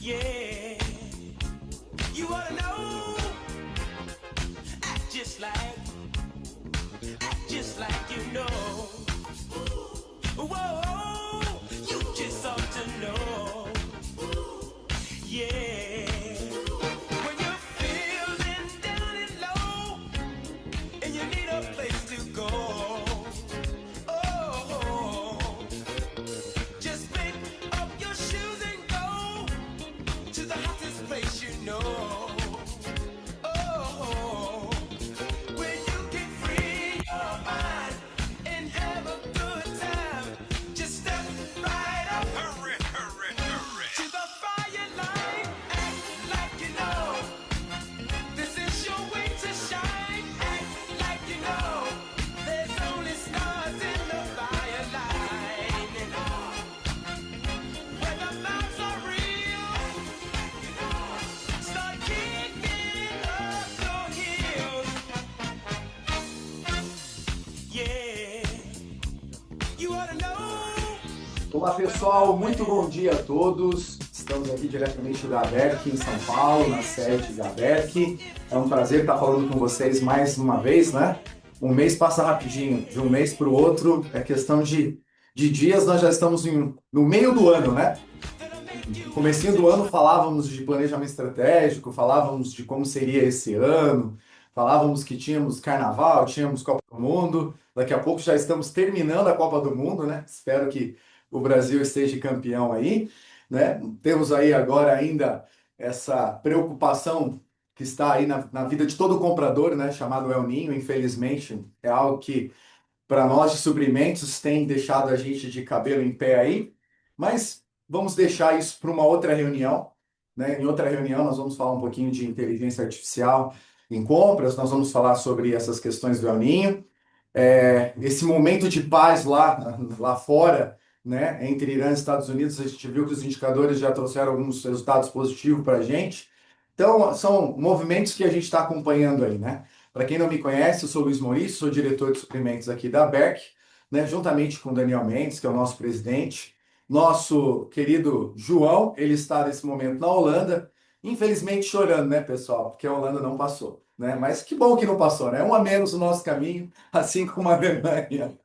Yeah, you wanna know? Act just like you know. Whoa, you just ought to know. Yeah, when you're feeling down and low, and you need a place to go. Oh, just pick up your shoes and go to the hottest place you know. Oh, where you can free your mind and have a good time. Just step right up. Hurry, hurry, hurry. To the fire line, act like you know. This is your way to shine. Act like you know. There's only stars in the fire line. When the vibes are real, start kicking up your heels. Yeah, you ought to know. Olá pessoal, muito bom dia a todos. Estamos aqui diretamente da ABERC em São Paulo, na sede da ABERC. É um prazer estar falando com vocês mais uma vez, né? Um mês passa rapidinho, de um mês para o outro, é questão de dias, nós já estamos no meio do ano, né? No comecinho do ano falávamos de planejamento estratégico, falávamos de como seria esse ano, falávamos que tínhamos Carnaval, tínhamos Copa do Mundo, daqui a pouco já estamos terminando a Copa do Mundo, né? Espero que o Brasil esteja campeão aí, né? Temos aí agora ainda essa preocupação que está aí na vida de todo comprador, né? Chamado El Niño, infelizmente, é algo que para nós de suprimentos tem deixado a gente de cabelo em pé aí, mas vamos deixar isso para uma outra reunião, né? Em outra reunião nós vamos falar um pouquinho de inteligência artificial em compras, nós vamos falar sobre essas questões do El Niño, esse momento de paz lá fora, né? Entre Irã e Estados Unidos, a gente viu que os indicadores já trouxeram alguns resultados positivos para a gente. Então, são movimentos que a gente está acompanhando aí, né? Para quem não me conhece, eu sou o Luiz Maurício, sou diretor de suprimentos aqui da ABERC, né? Juntamente com o Daniel Mendes, que é o nosso presidente. Nosso querido João, ele está nesse momento na Holanda, infelizmente chorando, né, pessoal? Porque a Holanda não passou, né? Mas que bom que não passou, né? Um a menos no nosso caminho, assim como a Alemanha.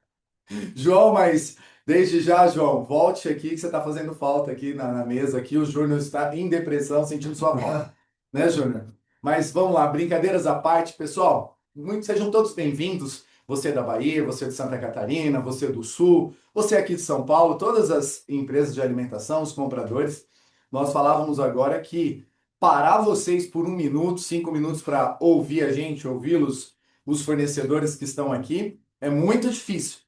João, mas desde já, João, volte aqui que você está fazendo falta aqui na mesa aqui. O Júnior está em depressão, sentindo sua falta, né, Júnior? Mas vamos lá, brincadeiras à parte, pessoal. Sejam todos bem-vindos. Você da Bahia, você de Santa Catarina, você do Sul, você aqui de São Paulo, todas as empresas de alimentação, os compradores. Nós falávamos agora que parar vocês por 1 minuto, 5 minutos para ouvir a gente, ouvi-los, os fornecedores que estão aqui, é muito difícil.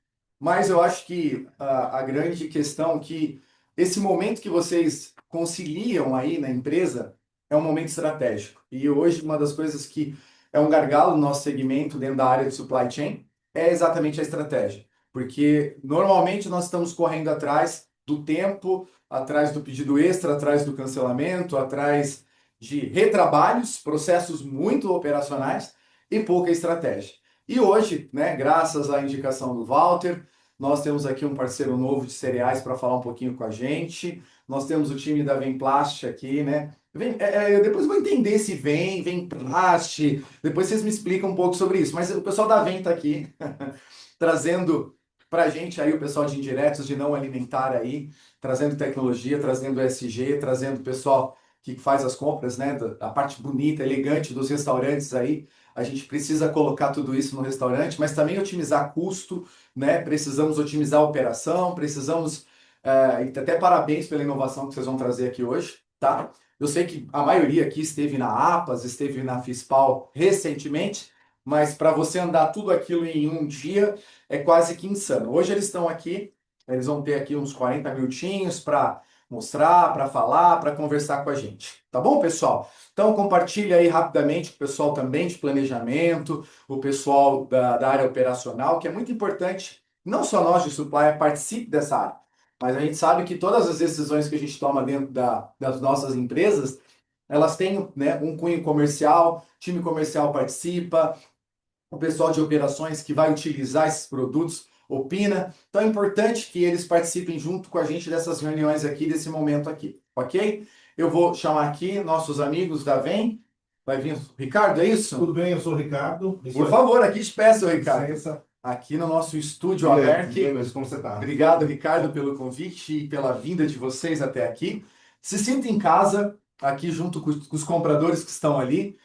Mas eu acho que a grande questão é que esse momento que vocês conciliam aí na empresa é um momento estratégico. E hoje uma das coisas que é um gargalo no nosso segmento dentro da área de supply chain é exatamente a estratégia. Porque normalmente nós estamos correndo atrás do tempo, atrás do pedido extra, atrás do cancelamento, atrás de retrabalhos, processos muito operacionais e pouca estratégia. E hoje, né, graças à indicação do Walter, nós temos aqui um parceiro novo de cereais para falar um pouquinho com a gente. Nós temos o time da Vemplast aqui, né? Depois eu vou entender se Vemplast, depois vocês me explicam um pouco sobre isso. Mas o pessoal da Vem está aqui, trazendo para a gente aí o pessoal de indiretos, de não alimentar aí, trazendo tecnologia, trazendo ESG, trazendo o pessoal que faz as compras, né? A parte bonita, elegante dos restaurantes aí. A gente precisa colocar tudo isso no restaurante, mas também otimizar custo, né? Precisamos otimizar a operação, precisamos... e até parabéns pela inovação que vocês vão trazer aqui hoje, tá? Eu sei que a maioria aqui esteve na APAS, esteve na FISPAL recentemente, mas para você andar tudo aquilo em um dia é quase que insano. Hoje eles estão aqui, eles vão ter aqui uns 40 minutinhos para mostrar, para falar, para conversar com a gente. Tá bom, pessoal? Então compartilha aí rapidamente com o pessoal também de planejamento, o pessoal da área operacional, que é muito importante, não só nós de supply participe dessa área, mas a gente sabe que todas as decisões que a gente toma dentro das nossas empresas, elas têm, né, um cunho comercial, time comercial participa, o pessoal de operações que vai utilizar esses produtos opina. Então é importante que eles participem junto com a gente dessas reuniões aqui, desse momento aqui, ok? Eu vou chamar aqui nossos amigos da VEM. Vai vir o Ricardo, é isso? Tudo bem, eu sou o Ricardo. Por favor, aqui te peço, Ricardo. Licença. Aqui no nosso estúdio E aí, aberto. tudo bem, mas como você tá? Obrigado, Ricardo, pelo convite e pela vinda de vocês até aqui. Se sinta em casa, aqui junto com os compradores que estão ali.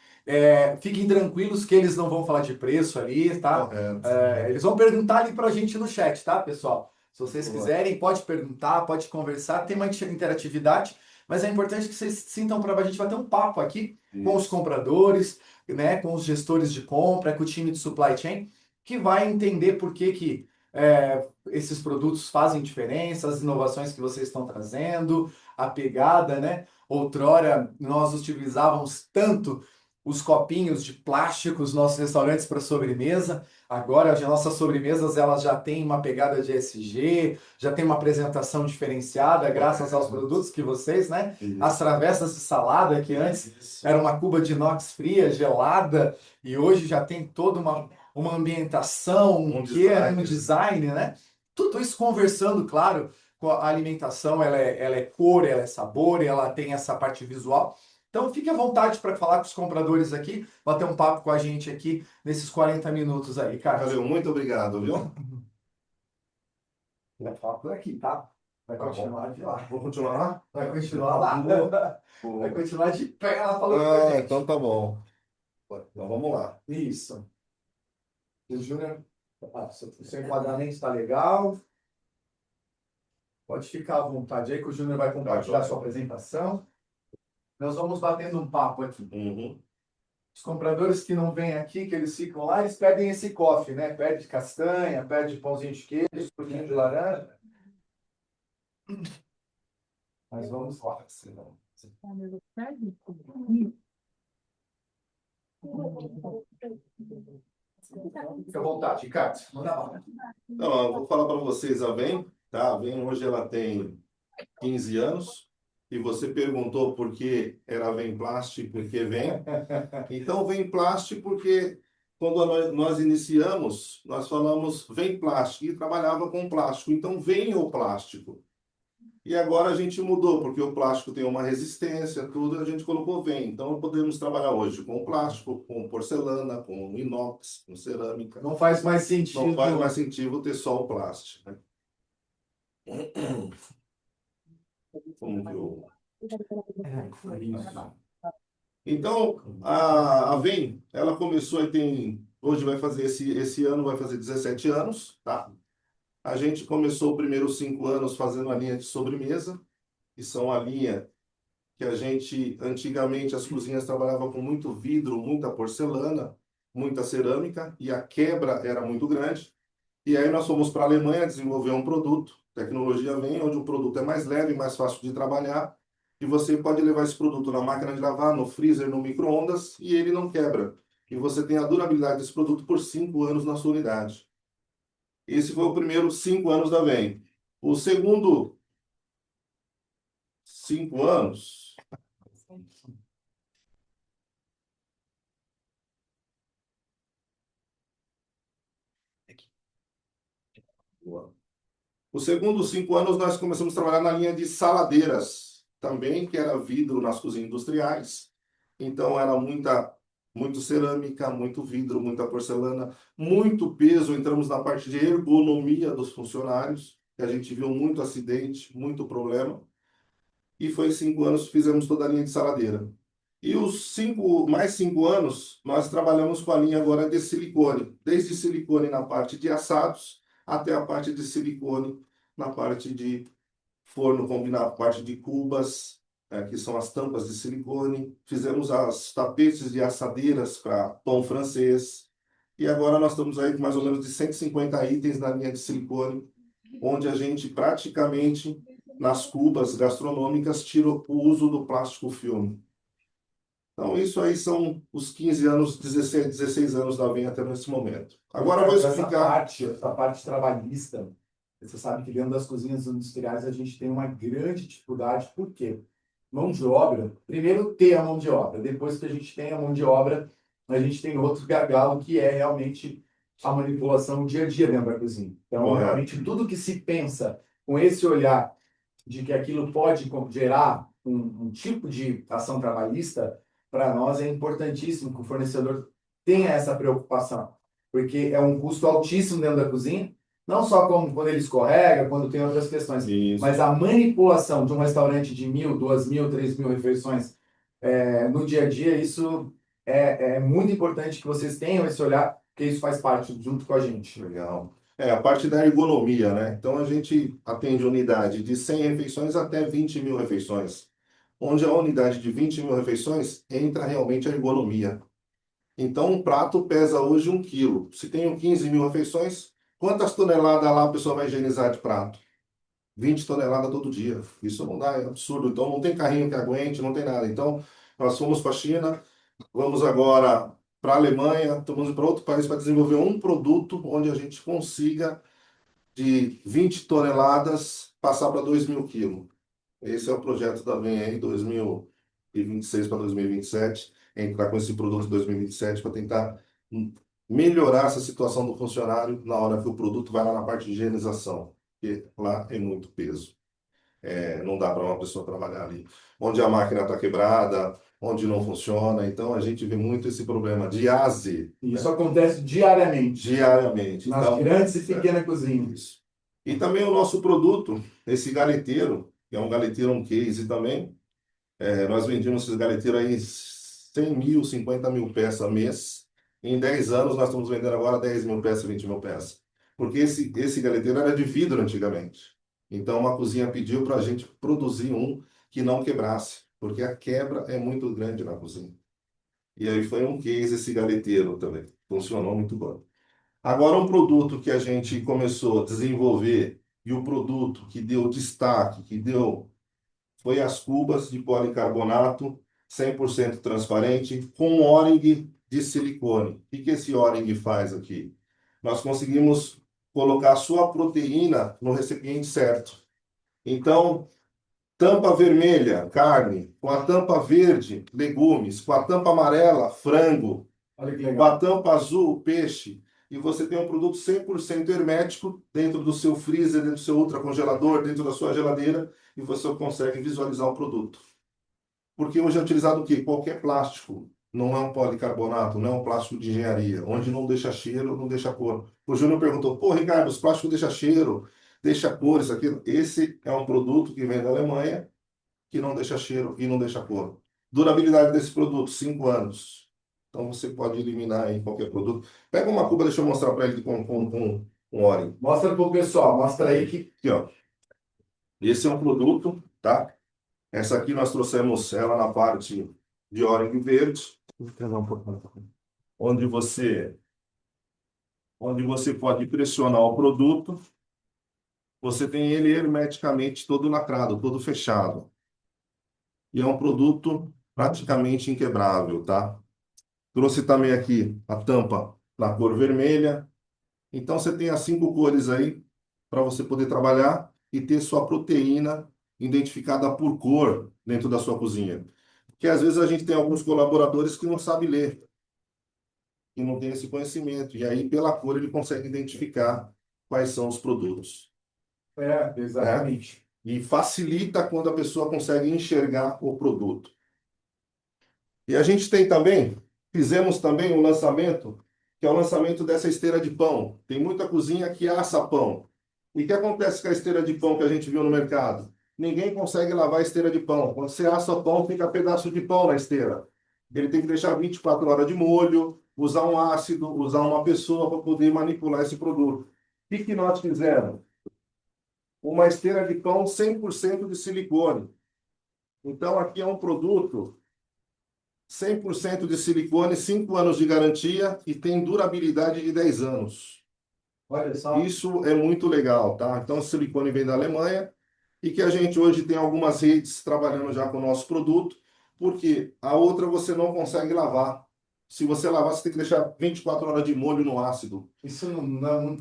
Fiquem tranquilos que eles não vão falar de preço ali, tá? Correto. Eles vão perguntar ali pra gente no chat, tá, pessoal? Se vocês Boa. quiserem, pode perguntar, pode conversar, tem uma interatividade, mas é importante que vocês sintam para a gente bater um papo aqui com os compradores, né, com os gestores de compra, com o time de supply chain, que vai entender por que esses produtos fazem diferença, as inovações que vocês estão trazendo, a pegada, né? Outrora nós utilizávamos tanto os copinhos de plástico nos nossos restaurantes para sobremesa. Agora as nossas sobremesas elas já têm uma pegada de ESG, já tem uma apresentação diferenciada, graças aos produtos que vocês, né? As travessas de salada que antes era uma cuba de inox fria, gelada, e hoje já tem toda uma ambientação, um design, né? Tudo isso conversando, claro, com a alimentação, ela é cor, ela é sabor, ela tem essa parte visual. Então fique à vontade para falar com os compradores aqui, bater um papo com a gente aqui nesses 40 minutos aí, cara. Valeu, muito obrigado, viu? Vai falar por aqui, tá? Vai Tá continuar de lá. Vou continuar lá? Vai continuar lá. Vai continuar de pé, ela falou com a Ah, gente. então tá bom. Então vamos lá. Isso. O Júnior, o seu enquadramento está legal. Pode ficar à vontade aí que o Júnior vai compartilhar a sua apresentação. Nós vamos batendo um papo aqui. Uhum. Os compradores que não vêm aqui, que eles ficam lá, eles pedem esse coffee, né? Pede castanha, pede pãozinho de queijo, suquinho de laranja. Mas vamos lá. Fica à vontade, Ricardo. Manda bala. Então, eu vou falar para vocês a VEM, tá? A VEM hoje ela tem 15 anos. E você perguntou por que era VEM Plast, por que VEM? Então, VEM Plast porque quando nós iniciamos, nós falamos VEM Plast e trabalhava com plástico. Então, vem o plástico. E agora a gente mudou, porque o plástico tem uma resistência, tudo, a gente colocou VEM. Então, podemos trabalhar hoje com plástico, com porcelana, com inox, com cerâmica. Não faz mais sentido. Não faz mais sentido ter só o plástico, né? Como que eu... Então, a VEM, ela começou e hoje vai fazer, esse ano vai fazer 17 anos, tá? A gente começou os primeiros 5 anos fazendo a linha de sobremesa, que são a linha que a gente, antigamente, as cozinhas trabalhavam com muito vidro, muita porcelana, muita cerâmica, e a quebra era muito grande. E aí nós fomos para a Alemanha desenvolver um produto, tecnologia VEM, onde o produto é mais leve, mais fácil de trabalhar, e você pode levar esse produto na máquina de lavar, no freezer, no micro-ondas, e ele não quebra. E você tem a durabilidade desse produto por 5 anos na sua unidade. Esse foi o primeiro 5 anos da VEM. O segundo 5 anos... Os segundos 5 anos nós começamos a trabalhar na linha de saladeiras, também, que era vidro nas cozinhas industriais. Então era muito cerâmica, muito vidro, muita porcelana, muito peso. Entramos na parte de ergonomia dos funcionários, que a gente viu muito acidente, muito problema. E foi 5 anos que fizemos toda a linha de saladeira. E os mais 5 anos, nós trabalhamos com a linha agora de silicone, desde silicone na parte de assados, até a parte de silicone na parte de forno combinado, parte de cubas, que são as tampas de silicone. Fizemos as tapetes de assadeiras para pão francês. E agora nós estamos aí com mais ou menos de 150 itens na linha de silicone, onde a gente praticamente, nas cubas gastronômicas, tira o uso do plástico filme. Então, isso aí são os 15 anos, 16 anos da VEM até nesse momento. Agora eu vou explicar... Essa parte trabalhista, você sabe que dentro das cozinhas industriais a gente tem uma grande dificuldade. Por quê? Mão de obra, primeiro ter a mão de obra. Depois que a gente tem a mão de obra, a gente tem outro gargalo que é realmente a manipulação no dia a dia dentro da cozinha. Então, Correto. realmente, tudo que se pensa com esse olhar de que aquilo pode gerar um tipo de ação trabalhista, para nós é importantíssimo que o fornecedor tenha essa preocupação, porque é um custo altíssimo dentro da cozinha, não só como quando ele escorrega, quando tem outras questões, Isso. mas a manipulação de um restaurante de 1.000, 2.000, 3.000 refeições no dia a dia, isso é muito importante que vocês tenham esse olhar, porque isso faz parte junto com a gente. Legal. A parte da ergonomia, né? Então, a gente atende unidade de 100 refeições até 20.000 refeições. Onde a unidade de 20.000 refeições entra realmente a ergonomia. Então, um prato pesa hoje 1 quilo. Se tem 15.000 refeições, quantas toneladas lá a pessoa vai higienizar de prato? 20 toneladas todo dia. Isso não dá, é absurdo. Então, não tem carrinho que aguente, não tem nada. Então, nós fomos para a China, vamos agora para a Alemanha, estamos indo para outro país para desenvolver um produto onde a gente consiga, de 20 toneladas, passar para 2.000 quilos. Esse é o projeto da VEM aí, 2026 para 2027, entrar com esse produto em 2027 para tentar melhorar essa situação do funcionário na hora que o produto vai lá na parte de higienização, porque lá é muito peso. Não dá para uma pessoa trabalhar ali. Onde a máquina está quebrada, onde não funciona. Então, a gente vê muito esse problema de A a Z, E isso né? acontece diariamente, Diariamente. nas Então, grandes e pequenas cozinhas. isso. E também o nosso produto, esse galeteiro, que é um galeteiro um case também. Nós vendíamos esses galeteiros aí 100.000, 50.000 peças mês. Em 10 anos, nós estamos vendendo agora 10.000 peças, 20.000 peças. Porque esse galeteiro era de vidro antigamente. Então, uma cozinha pediu para a gente produzir um que não quebrasse, porque a quebra é muito grande na cozinha. E aí foi um case esse galeteiro também. Funcionou muito bom. Agora, um produto que a gente começou a desenvolver e o produto que deu destaque, foi as cubas de policarbonato 100% transparente com O-ring de silicone. O que esse O-ring faz aqui? Nós conseguimos colocar a sua proteína no recipiente certo. Então, tampa vermelha, carne, com a tampa verde, legumes, com a tampa amarela, frango, Olha que com legal. a tampa azul, peixe, e você tem um produto 100% hermético dentro do seu freezer, dentro do seu ultracongelador, dentro da sua geladeira, e você consegue visualizar o produto. Porque hoje é utilizado o quê? Qualquer plástico. Não é um policarbonato, não é um plástico de engenharia, onde não deixa cheiro, não deixa cor. O Júnior perguntou, pô, Ricardo, os plásticos deixam cheiro, deixa cor, isso aqui. Esse é um produto que vem da Alemanha, que não deixa cheiro e não deixa cor. Durabilidade desse produto, 5 anos. Então você pode eliminar aí qualquer produto. Pega uma cuba, deixa eu mostrar para ele com um óleo. Mostra pro pessoal, mostra aí que Aqui, ó. Esse é um produto, tá? Essa aqui nós trouxemos ela na parte de óleo verde. Vou pegar um pouquinho. Onde você pode pressionar o produto. Você tem ele hermeticamente todo lacrado, todo fechado. E é um produto praticamente inquebrável, tá? Trouxe também aqui a tampa na cor vermelha. Então você tem as 5 cores aí para você poder trabalhar e ter sua proteína identificada por cor dentro da sua cozinha. Porque às vezes a gente tem alguns colaboradores que não sabem ler, que não tem esse conhecimento. E aí, pela cor, ele consegue identificar quais são os produtos. exatamente. E facilita quando a pessoa consegue enxergar o produto. E a gente tem também, fizemos também um lançamento, que é o lançamento dessa esteira de pão. Tem muita cozinha que assa pão. E o que acontece com a esteira de pão que a gente viu no mercado? Ninguém consegue lavar a esteira de pão. Quando você assa pão, fica pedaço de pão na esteira. Ele tem que deixar 24 horas de molho, usar um ácido, usar uma pessoa para poder manipular esse produto. O que nós fizemos? Uma esteira de pão 100% de silicone. Então, aqui é um produto 100% de silicone, 5 anos de garantia e tem durabilidade de 10 anos. Olha só. Isso é muito legal, tá? Então, o silicone vem da Alemanha e que a gente hoje tem algumas redes trabalhando já com o nosso produto, porque a outra você não consegue lavar. Se você lavar, você tem que deixar 24 horas de molho no ácido. Isso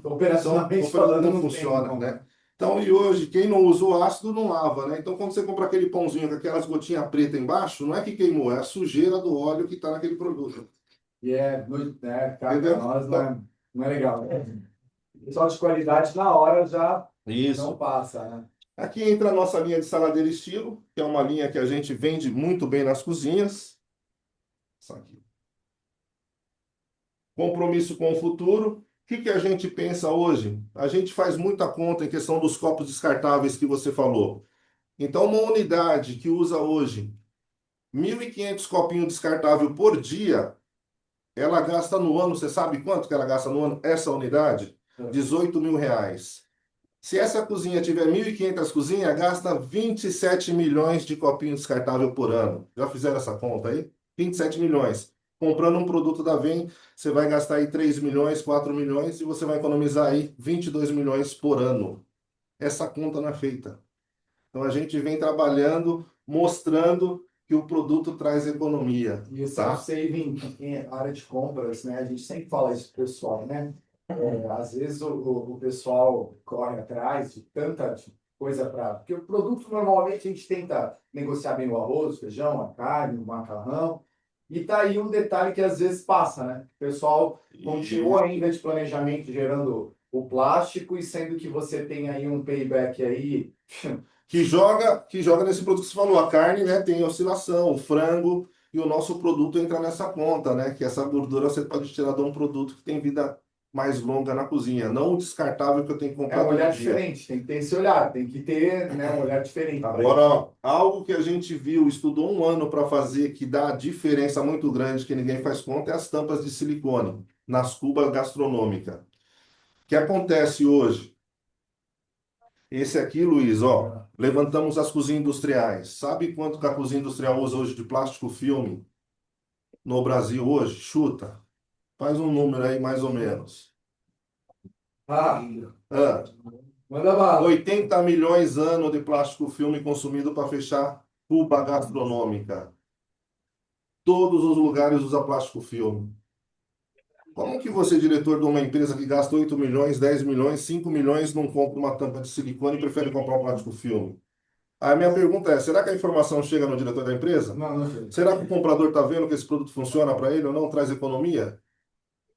operacionalmente Então, falando, não não funciona, tem, né? Então, e hoje, quem não usa o ácido não lava, né? Então, quando você compra aquele pãozinho com aquelas gotinhas pretas embaixo, não é que queimou, é a sujeira do óleo que está naquele produto. E cabe Entendeu? a nós, né? Não é legal, né? Pessoal de qualidade na hora já não Isso. passa, né? Aqui entra a nossa linha de saladeira estilo, que é uma linha que a gente vende muito bem nas cozinhas. Isso aqui. Compromisso com o futuro. O que que a gente pensa hoje? A gente faz muita conta em questão dos copos descartáveis que você falou. Então, uma unidade que usa hoje 1.500 copinhos descartáveis por dia, ela gasta no ano, você sabe quanto que ela gasta no ano, essa unidade? R$ 18.000. Se essa cozinha tiver 1.500 cozinhas, gasta 27 milhões de copinhos descartáveis por ano. Já fizeram essa conta aí? 27 milhões. Comprando um produto da Vem, você vai gastar aí 3 milhões, 4 milhões e você vai economizar aí 22 milhões por ano. Essa conta não é feita. Então a gente vem trabalhando, mostrando que o produto traz economia, E o tá? self-saving em área de compras, né? A gente sempre fala isso pro pessoal, né? Às vezes o pessoal corre atrás de tanta coisa para. Porque o produto normalmente a gente tenta negociar bem o arroz, o feijão, a carne, o macarrão. E tá aí um detalhe que às vezes passa, né? O pessoal continua ainda de planejamento gerando o plástico e sendo que você tem aí um payback aí. Que joga nesse produto que você falou. A carne, né, tem oscilação, o frango, e o nosso produto entra nessa conta, né? Que essa gordura você pode tirar de um produto que tem vida mais longa na cozinha, não o descartável que eu tenho que É comprar um todo olhar dia. diferente, tem que ter esse olhar, tem que ter, né, um olhar diferente para Agora, isso. ó, algo que a gente viu, estudou um ano para fazer, que dá diferença muito grande, que ninguém faz conta, é as tampas de silicone nas cubas gastronômicas. O que acontece hoje? Esse aqui, Luiz, ó, levantamos as cozinhas industriais. Sabe quanto que a cozinha industrial usa hoje de plástico filme no Brasil hoje? Chuta. Faz um número aí, mais ou menos. Ah, Ah, manda bala. 80 milhões ano de plástico filme consumido para fechar cuba gastronômica. Todos os lugares usam plástico filme. Como que você, diretor de uma empresa que gasta 8 milhões, 10 milhões, 5 milhões, não compra uma tampa de silicone e prefere comprar um plástico filme? A minha pergunta é, será que a informação chega no diretor da empresa? Não, não sei. Será que o comprador está vendo que esse produto funciona para ele ou não, traz economia?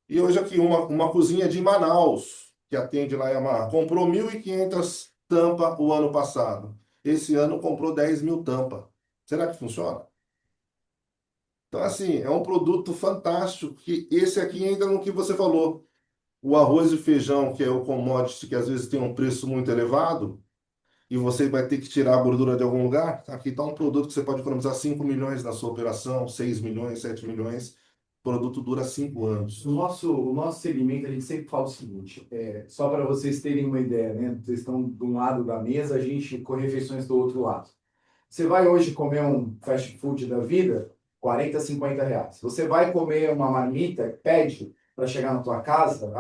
E hoje aqui, uma cozinha de Manaus, que atende lá a Yamaha, comprou 1.500 tampas o ano passado. Esse ano comprou 10 mil tampas. Será que funciona? Então, assim, é um produto fantástico, que esse aqui entra no que você falou. O arroz e feijão, que é o commodity, que às vezes tem um preço muito elevado, e você vai ter que tirar a gordura de algum lugar, aqui está um produto que você pode economizar 5 milhões na sua operação, 6 milhões, 7 milhões. O produto dura 5 anos. O nosso segmento, a gente sempre fala o seguinte, só para vocês terem uma ideia, né? Vocês estão de um lado da mesa, a gente com refeições do outro lado. Você vai hoje comer um fast food da vida, 40, 50 reais. Você vai comer uma marmita, pede para chegar na tua casa,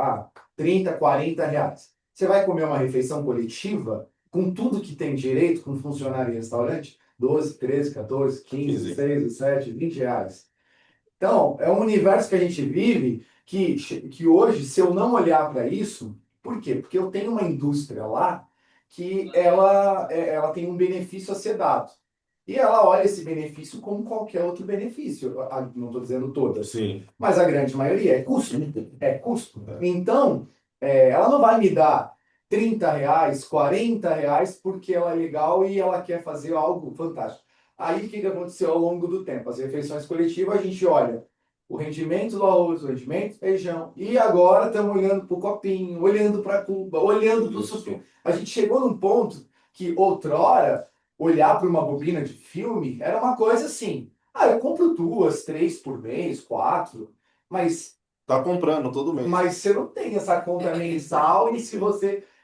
30, 40 reais. Você vai comer uma refeição coletiva, com tudo que tem direito, com funcionário em restaurante, 12, 13, 14, 15, 15. 16, 17, 20 reais. Então, é um universo que a gente vive que hoje, se eu não olhar para isso, por quê? Porque eu tenho uma indústria lá que ela tem um benefício a ser dado. E ela olha esse benefício como qualquer outro benefício. Não estou dizendo todas, Sim. mas a grande maioria é custo. É custo. É. Então, ela não vai me dar 30 reais, 40 reais porque ela é legal e ela quer fazer algo fantástico. Aí o que aconteceu ao longo do tempo? As refeições coletivas, a gente olha o rendimento do arroz, o rendimento do feijão, e agora estamos olhando para o copinho, olhando para a cuba, olhando para o Isso. suco. A gente chegou num ponto que outrora olhar para uma bobina de filme era uma coisa assim. Eu compro duas, três por mês, quatro, mas Tá comprando todo mês. você não tem essa conta mensal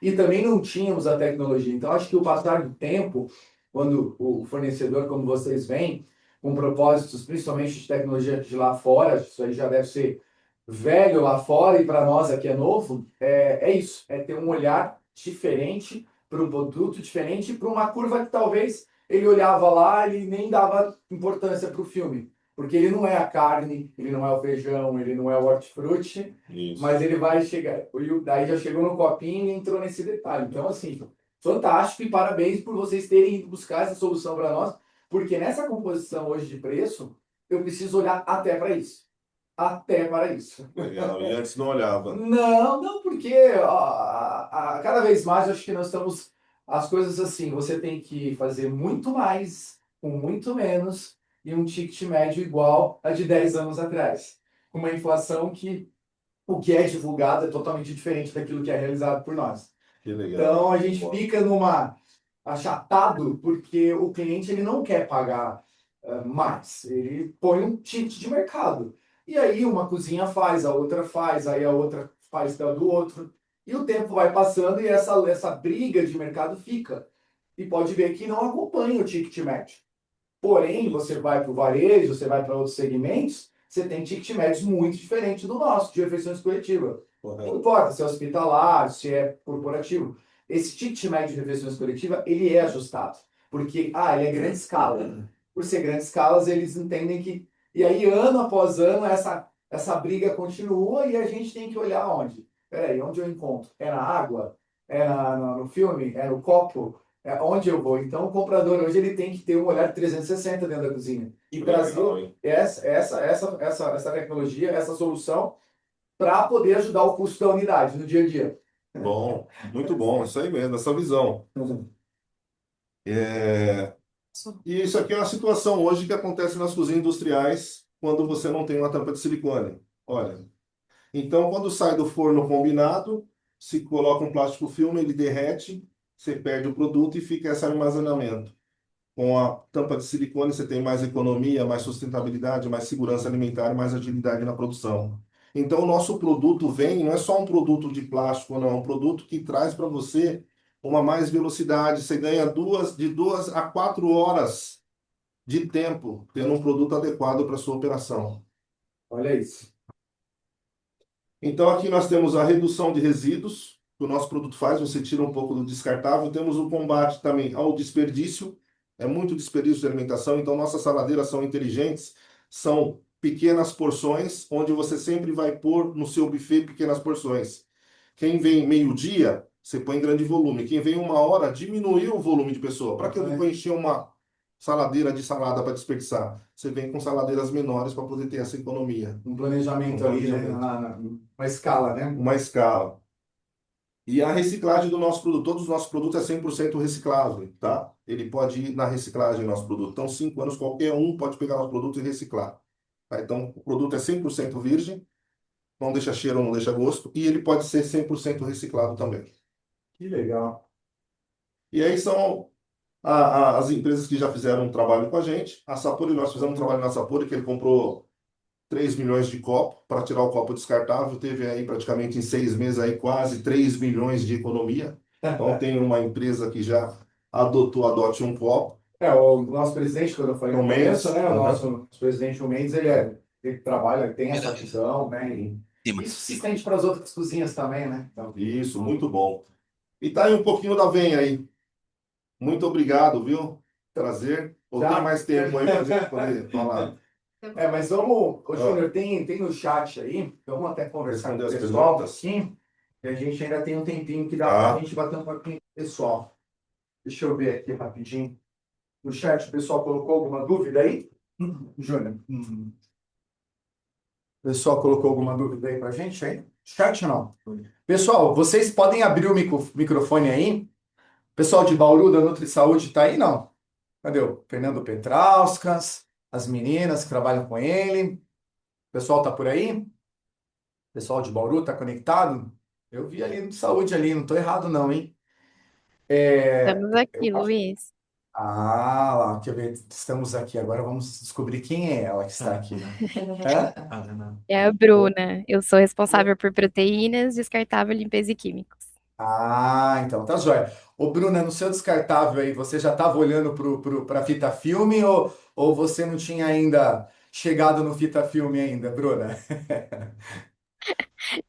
e também não tínhamos a tecnologia. Então acho que o passar do tempo, quando o fornecedor, como vocês vêm, com propósitos, principalmente de tecnologia de lá fora, isso aí já deve ser velho lá fora e para nós aqui é novo, é isso, é ter um olhar diferente para um produto diferente, para uma curva que talvez ele olhava lá e nem dava importância para o filme. Porque ele não é a carne, ele não é o feijão, ele não é o hortifruti, Isso. mas ele vai chegar. Daí já chegou no copinho e entrou nesse detalhe. Então, assim, fantástico e parabéns por vocês terem ido buscar essa solução para nós, porque nessa composição hoje de preço, eu preciso olhar até para isso. até para isso. Legal. E antes não olhava. Não, não, porque cada vez mais eu acho que nós estamos. As coisas assim, você tem que fazer muito mais, com muito menos, e um ticket médio igual a de 10 anos atrás. Com uma inflação que o que é divulgado é totalmente diferente daquilo que é realizado por nós. Que legal. Então a gente fica numa achatado porque o cliente ele não quer pagar mais, ele põe um ticket de mercado. E aí uma cozinha faz, a outra faz, aí a outra faz da do outro. E o tempo vai passando e essa briga de mercado fica. E pode ver que não acompanha o ticket médio. Porém, você vai para o varejo, você vai para outros segmentos, você tem ticket médios muito diferentes do nosso, de refeições coletivas. Não Correto. importa se é hospitalar, se é corporativo. Esse ticket médio de refeições coletivas, ele é ajustado. Porque, ele é grande escala. Por ser grande escalas, eles entendem que... E aí, ano após ano, essa briga continua e a gente tem que olhar onde. Peraí, onde eu encontro? É na água? É no filme? É no copo? É onde eu vou? Então, o comprador hoje ele tem que ter um olhar 360 dentro da cozinha e trazer Legal, hein? essa tecnologia, essa solução para poder ajudar o custo da unidade no dia a dia. Bom, muito bom. Isso aí mesmo, essa visão. É, E isso aqui é uma situação hoje que acontece nas cozinhas industriais quando você não tem uma tampa de silicone. Olha, então quando sai do forno combinado, se coloca um plástico filme, ele derrete, você perde o produto e fica esse armazenamento. Com a tampa de silicone, você tem mais economia, mais sustentabilidade, mais segurança alimentar e mais agilidade na produção. Então, o nosso produto vem, não é só um produto de plástico, não, é um produto que traz para você uma mais velocidade. Você ganha de 2 a 4 horas de tempo tendo um produto adequado para sua operação. Olha isso. Então, aqui nós temos a redução de resíduos que o nosso produto faz, você tira um pouco do descartável. Temos o combate também ao desperdício, é muito desperdício de alimentação, então nossas saladeiras são inteligentes, são pequenas porções, onde você sempre vai pôr no seu buffet pequenas porções. Quem vem meio-dia, você põe em grande volume. Quem vem 1 hora, diminuiu o volume de pessoa. Para que eu vou encher uma saladeira de salada para desperdiçar? Você vem com saladeiras menores para poder ter essa economia. Um planejamento Um ali, né? planejamento. Uma escala, né? Uma escala. E a reciclagem do nosso produto, todos os nossos produtos é 100% reciclável, tá? Ele pode ir na reciclagem do nosso produto. Então, 5 anos, qualquer um pode pegar nosso produto e reciclar. Tá? Então, o produto é 100% virgem, não deixa cheiro, não deixa gosto, e ele pode ser 100% reciclado também. Que legal. E aí são as empresas que já fizeram um trabalho com a gente. A Sapori, nós fizemos um trabalho na Sapori, que ele comprou 3 milhões de copos para tirar o copo descartável. Teve aí praticamente em 6 meses aí quase 3 milhões de economia. Então tem uma empresa que já adote um copo. O nosso presidente, quando eu falei O no Mendes, começo, né? O aham. nosso presidente, o Mendes, ele trabalha, ele tem essa visão, né? E isso se estende para as outras cozinhas também, né? Então, Isso, muito bom. E tá aí um pouquinho da Venha aí. Muito obrigado, viu? Prazer. Ou tem já. mais tempo aí para a gente poder falar? Mas vamos, ô Ó, Júnior, tem no chat aí, vamos até conversar com responder o as pessoal perguntas? aqui, e a gente ainda tem um tempinho que dá para a Tá. gente bater um papinho com o pessoal. Deixa eu ver aqui rapidinho. No chat, o pessoal colocou alguma dúvida aí? Júnior, o pessoal colocou alguma dúvida aí pra gente aí? Chat não. Pessoal, vocês podem abrir o microfone aí? Pessoal de Bauru da NutriSaúde tá aí, não? Cadê o Fernando Petrauskas, as meninas que trabalham com ele? O pessoal tá por aí? O pessoal de Bauru tá conectado? Eu vi ali no saúde ali, não tô errado não, hein? Estamos aqui, Luiz. Lá, deixa eu ver, estamos aqui. Agora vamos descobrir quem é ela que está aqui. Hã? É a Bruna. Eu sou responsável por proteínas, descartável, limpeza e químicos. Então tá jóia. Ô, Bruna, no seu descartável aí, você já estava olhando para fita filme ou você não tinha ainda chegado no fita filme ainda, Bruna?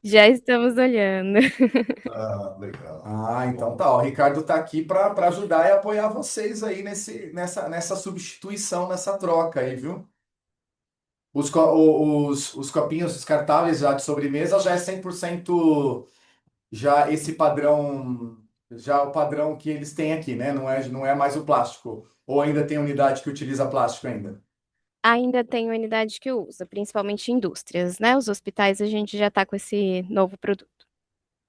Já estamos olhando. Legal. Então tá. Ó, o Ricardo tá aqui para ajudar e apoiar vocês aí nessa substituição, nessa troca aí, viu? Os copinhos descartáveis já de sobremesa já é 100% já esse padrão, já o padrão que eles têm aqui, né? Não é mais o plástico. Ou ainda tem unidade que utiliza plástico ainda? Ainda tem unidade que usa, principalmente indústrias, né? Os hospitais a gente já está com esse novo produto.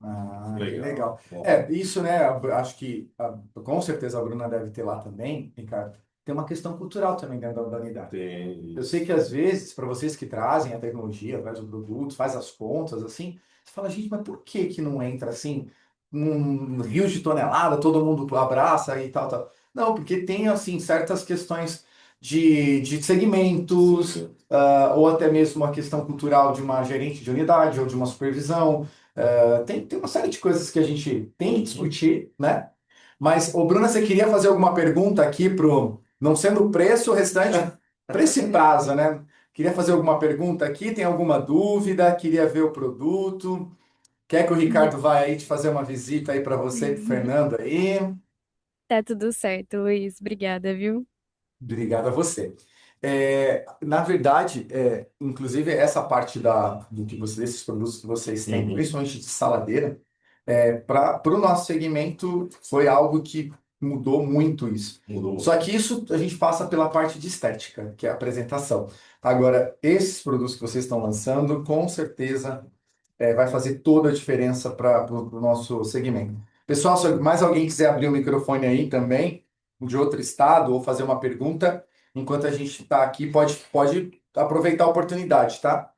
Ah, que Legal. legal. Bom. Isso, né? Acho que com certeza a Bruna deve ter lá também, Ricardo. Tem uma questão cultural também dentro da unidade. Tem Eu sei que às vezes, para vocês que trazem a tecnologia, trazem o produto, faz as contas, assim, você fala, gente, mas por que que não entra assim, num rio de tonelada, todo mundo abraça e tal, tal? Não, porque tem, assim, certas questões de segmentos, ou até mesmo uma questão cultural de uma gerente de unidade ou de uma supervisão. Tem uma série de coisas que a gente tem que discutir, né? Mas, ô Bruna, você queria fazer alguma pergunta aqui pro, não sendo o preço, o restante, preço e prazo, né? Queria fazer alguma pergunta aqui, tem alguma dúvida? Queria ver o produto? Quer que o Ricardo vá aí te fazer uma visita aí para você e pro Fernando aí? Tá tudo certo, Luiz. Obrigada, viu? Obrigado a você. Na verdade, inclusive essa parte do que desses produtos que vocês têm, Uhum. principalmente de saladeira, para o nosso segmento foi algo que mudou muito isso. Mudou. Só que isso a gente passa pela parte de estética, que é a apresentação. Agora, esses produtos que vocês estão lançando, com certeza vai fazer toda a diferença para o nosso segmento. Pessoal, se mais alguém quiser abrir o microfone aí também, de outro estado, ou fazer uma pergunta, enquanto a gente está aqui, pode aproveitar a oportunidade, tá?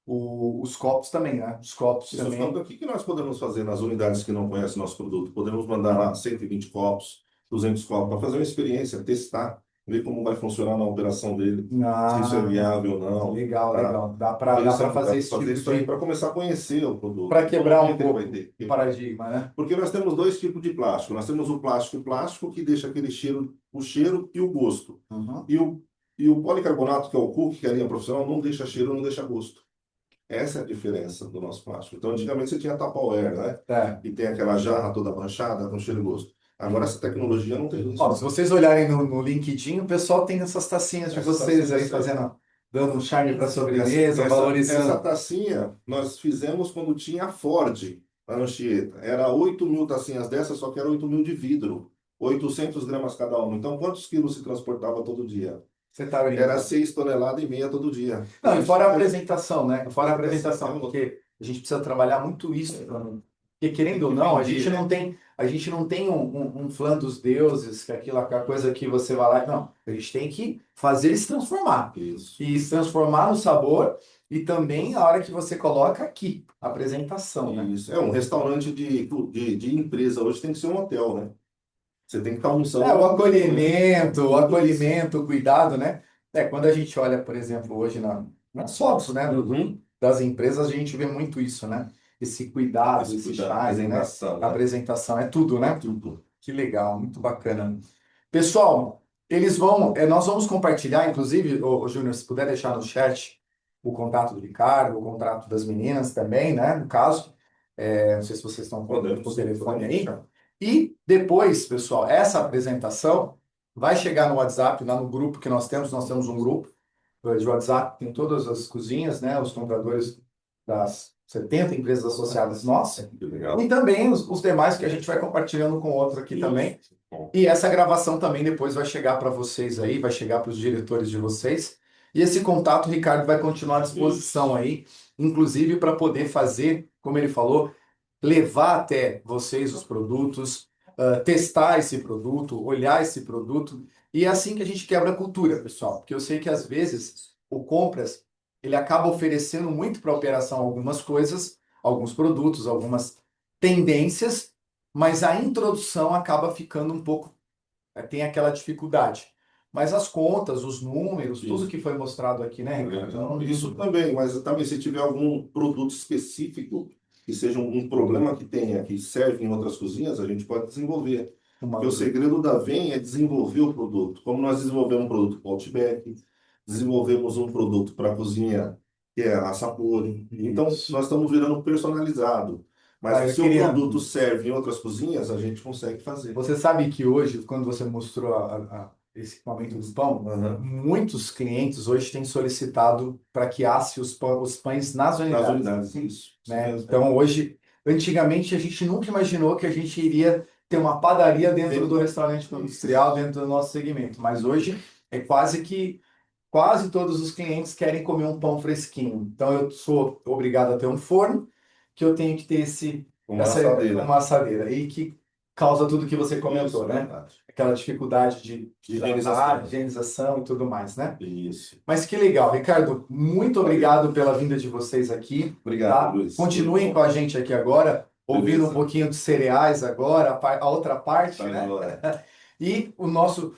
Os copos também, né? Os copos Isso, também. o que que nós podemos fazer nas unidades que não conhecem nosso produto? Podemos mandar lá 120 copos, 200 copos, para fazer uma experiência, testar, ver como vai funcionar na operação dele, se isso é viável ou não. Legal, Tá? legal. Dá Então, para isso é- fazer dá esse pra fazer tipo isso aí de... para começar a conhecer o produto. Para quebrar um Como é que ele pouco vai ter? o paradigma, né? Porque nós temos dois tipos de plástico. Nós temos o plástico que deixa aquele cheiro, o cheiro e o gosto. Uhum. E o policarbonato, que é o cookie, que é a linha profissional, não deixa cheiro, não deixa gosto. Essa é a diferença do nosso plástico. Então, antigamente você tinha Tupperware, né? É. E tem aquela jarra toda manchada com cheiro e gosto. Agora, essa tecnologia não tem isso. Ó, se vocês olharem no LinkedIn, o pessoal tem essas tacinhas de Essas vocês aí tacinhas aí. dando um charme para a sobremesa, Essa valorizando. tacinha nós fizemos quando tinha a Ford, a Anchieta. Era 8.000 tacinhas dessas, só que era 8.000 de vidro. 800 gramas cada uma. Então, quantos quilos se transportava todo dia? Você tá Era brincando. 6,5 toneladas todo dia. Não, e fora a apresentação, né? Fora a apresentação, É, porque a gente precisa trabalhar muito isso, porque querendo ou não, a gente não tem um flan dos deuses, que é aquela coisa que você vai lá. Não, a gente tem que fazer ele se transformar. Isso. E se transformar no sabor e também a hora que você coloca aqui, a apresentação, né? Isso. É um restaurante de empresa. Hoje tem que ser um hotel, né? Você tem que estar almoçando. O acolhimento, o cuidado, né? Quando a gente olha, por exemplo, hoje nas fotos, né, Uhum. das empresas, a gente vê muito isso, né? Esse cuidado, Esse esse cuidado, charme, né? apresentação, A né? apresentação é tudo, né? Tudo. Que legal, muito bacana. Pessoal, nós vamos compartilhar, inclusive, o Júnior, se puder deixar no chat o contato do Ricardo, o contato das meninas também, né? No caso, não sei se vocês estão com o telefone aí. E depois, pessoal, essa apresentação vai chegar no WhatsApp, lá no grupo que nós temos um grupo de WhatsApp, tem todas as cozinhas, né? Os compradores das 70 empresas associadas nossas. Que legal. E também os demais que a gente vai compartilhando com outro aqui também. Bom. E essa gravação também depois vai chegar para vocês aí, vai chegar para os diretores de vocês. E esse contato, o Ricardo, vai continuar à disposição aí, inclusive para poder fazer, como ele falou, levar até vocês os produtos, testar esse produto, olhar esse produto. E é assim que a gente quebra a cultura, pessoal. Porque eu sei que às vezes o compras ele acaba oferecendo muito para a operação algumas coisas, alguns produtos, algumas tendências, mas a introdução acaba ficando um pouco, tem aquela dificuldade. Mas as contas, os números, tudo Isso. que foi mostrado aqui, né, Ricardo? Então, Isso também, mas também se tiver algum produto específico que seja um problema que tenha, que serve em outras cozinhas, a gente pode desenvolver. Porque o segredo da VEM é desenvolver o produto. Como nós desenvolvemos um produto para o Outback, desenvolvemos um produto para a cozinha, que é a Sapori. Então, nós estamos virando personalizado. Mas se o produto serve em outras cozinhas, a gente consegue fazer. Você sabe que hoje, quando você mostrou esse equipamento do pão, muitos clientes hoje têm solicitado para que asse os pães nas unidades. Nas unidades, isso. Né? Então, hoje, antigamente, a gente nunca imaginou que a gente iria ter uma padaria dentro do restaurante industrial, dentro do nosso segmento. Mas hoje é quase que quase todos os clientes querem comer um pão fresquinho. Então eu sou obrigado a ter um forno, que eu tenho que ter Uma assadeira. uma assadeira e que causa tudo que você comentou, Isso, né? verdade. Aquela dificuldade de Higienização. higienização e tudo mais, né? Isso. Mas que legal, Ricardo, muito obrigado pela vinda de vocês aqui, Obrigado, tá? Luiz. Continuem Muito com bom. a gente aqui agora, ouvindo Beleza. um pouquinho de cereais agora, a outra parte, Tá né? joia. E o nosso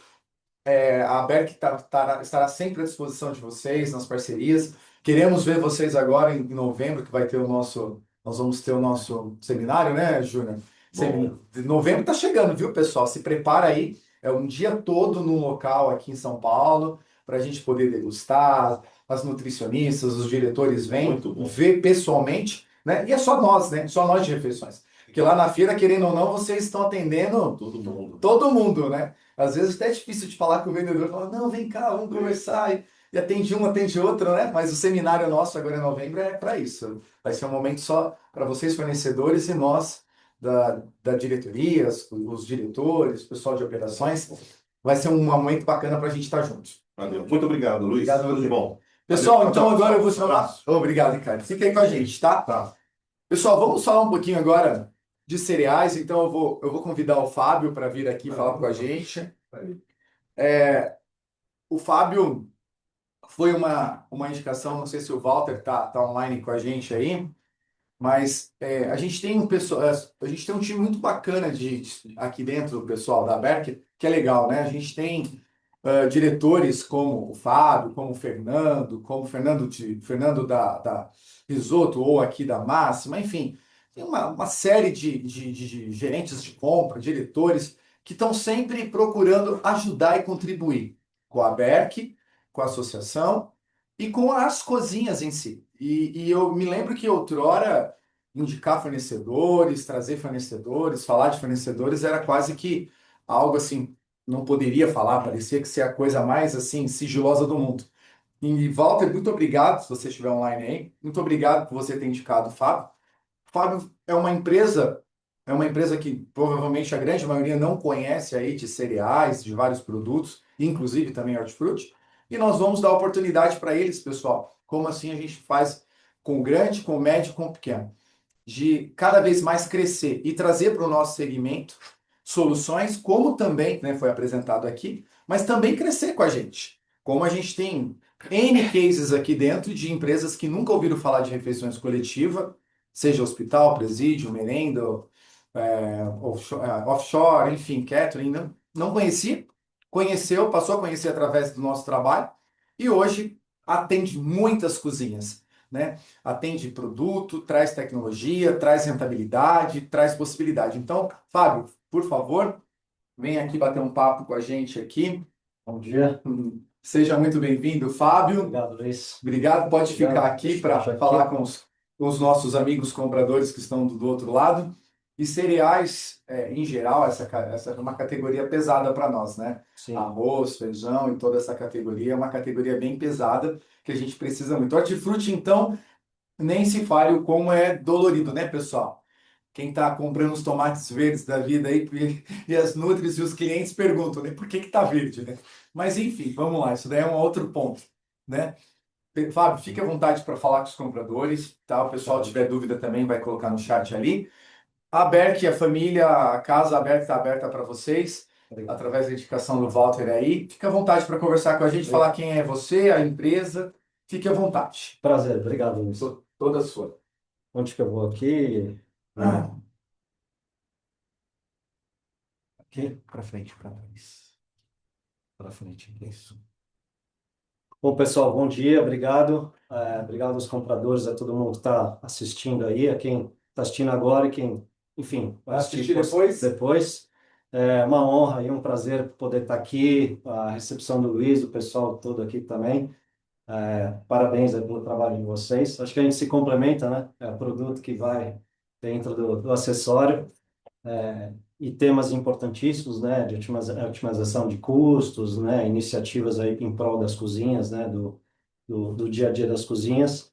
a Berk estará sempre à disposição de vocês nas parcerias. Queremos ver vocês agora em novembro, que vai ter nós vamos ter o nosso seminário, né, Júnior? Bom. Novembro está chegando, viu, pessoal? Se prepara aí. É um dia todo num local aqui em São Paulo para a gente poder degustar. As nutricionistas, os diretores vêm Muito bom. ver pessoalmente, né? E é só nós, né? Só nós de refeições. Porque lá na feira, querendo ou não, vocês estão atendendo todo mundo, né? Às vezes até é difícil de falar com o vendedor, falar, não, vem cá, vamos conversar, e atende um, atende outro, né? Mas o seminário nosso agora em novembro é para isso. Vai ser um momento só para vocês, fornecedores, e nós, da diretoria, os diretores, o pessoal de operações. Vai ser um momento bacana para a gente estar juntos. Valeu. Muito obrigado, Luiz. Obrigado a Tudo você. de bom. Pessoal, Valeu. então Tchau, agora eu vou tchau. chamar. Abraço. Obrigado, Ricardo. Fica aí com a gente, tá? Tá. Pessoal, vamos falar um pouquinho agora de cereais. Então eu vou convidar o Fábio para vir aqui falar com a gente. O Fábio foi uma indicação, não sei se o Walter tá online com a gente aí, mas a gente tem a gente tem um time muito bacana aqui dentro do pessoal da Berk, que é legal, né? A gente tem diretores como o Fábio, como o Fernando da Risoto ou aqui da Máxima, enfim, tem uma série de gerentes de compra, diretores que estão sempre procurando ajudar e contribuir com a Berk, com a associação e com as cozinhas em si. E eu me lembro que outrora indicar fornecedores, trazer fornecedores, falar de fornecedores era quase que algo assim, não poderia falar, parecia que ser a coisa mais assim sigilosa do mundo. E Walter, muito obrigado se você estiver online aí. Muito obrigado por você ter indicado o Fábio. Fábio é uma empresa que provavelmente a grande maioria não conhece aí de cereais, de vários produtos, inclusive também hortifruti. E nós vamos dar oportunidade para eles, pessoal. Como assim a gente faz com o grande, com o médio, com o pequeno, de cada vez mais crescer e trazer para o nosso segmento soluções, como também, né, foi apresentado aqui, mas também crescer com a gente. Como a gente tem N cases aqui dentro de empresas que nunca ouviram falar de refeições coletivas, seja hospital, presídio, merenda, offshore, enfim, catering, não conhecia, conheceu, passou a conhecer através do nosso trabalho e hoje atende muitas cozinhas, né? Atende produto, traz tecnologia, traz rentabilidade, traz possibilidade. Então, Fábio, por favor, vem aqui bater um papo com a gente aqui. Bom dia. Seja muito bem-vindo, Fábio. Obrigado, Luiz. Obrigado. Pode Obrigado. ficar aqui para Deixa eu falar aqui. com os nossos amigos compradores que estão do outro lado. E cereais, em geral, essa é uma categoria pesada para nós, né? Sim. Arroz, feijão e toda essa categoria é uma categoria bem pesada que a gente precisa muito. Hortifruti, então, nem se fale o como é dolorido, né, pessoal? Quem está comprando os tomates verdes da vida aí e as nutris e os clientes perguntam, né, por que tá verde, né? Mas enfim, vamos lá, isso daí é um outro ponto, né? Fábio, fique à vontade para falar com os compradores, tá? O pessoal tiver dúvida também vai colocar no chat ali. A Berk, a família, a casa aberta está aberta para vocês, Obrigado. através da indicação do Walter aí. Fique à vontade para conversar com a gente, falar quem é você, a empresa. Fique à vontade. Prazer, obrigado, Luiz. Toda sua. Onde que eu vou aqui? Aqui? Para frente, para trás. Para frente, isso. Bom, pessoal, bom dia, obrigado. Obrigado aos compradores, a todo mundo que está assistindo aí, a quem está assistindo agora e quem, enfim, vai Assistir depois. depois. É uma honra e um prazer poder estar aqui, a recepção do Luiz, do pessoal todo aqui também. Parabéns aí pelo trabalho de vocês. Acho que a gente se complementa, né? É o produto que vai dentro do acessório. E temas importantíssimos, né, de otimização de custos, né, iniciativas aí em prol das cozinhas, né, do dia a dia das cozinhas.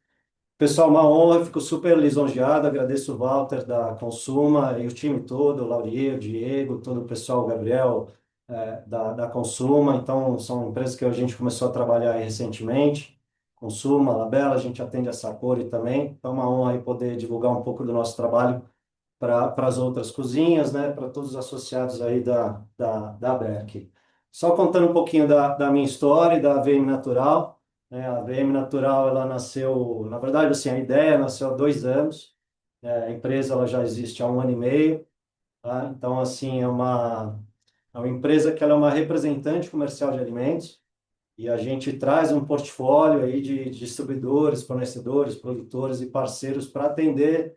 Pessoal, uma honra, fico super lisonjeado, agradeço o Walter da Consuma e o time todo, o Laurier, o Diego, todo o pessoal, o Gabriel, da Consuma, então são empresas que a gente começou a trabalhar aí recentemente. Consuma, Labela, a gente atende a Sapori também, então é uma honra aí poder divulgar um pouco do nosso trabalho para as outras cozinhas, né, para todos os associados aí da Berk. Só contando um pouquinho da minha história e da AVM Natural, né, a AVM Natural, ela nasceu, na verdade, assim, a ideia nasceu há 2 anos, a empresa ela já existe há 1 ano e meio, tá? Então, assim, é uma empresa que ela é uma representante comercial de alimentos e a gente traz um portfólio aí de distribuidores, fornecedores, produtores e parceiros para atender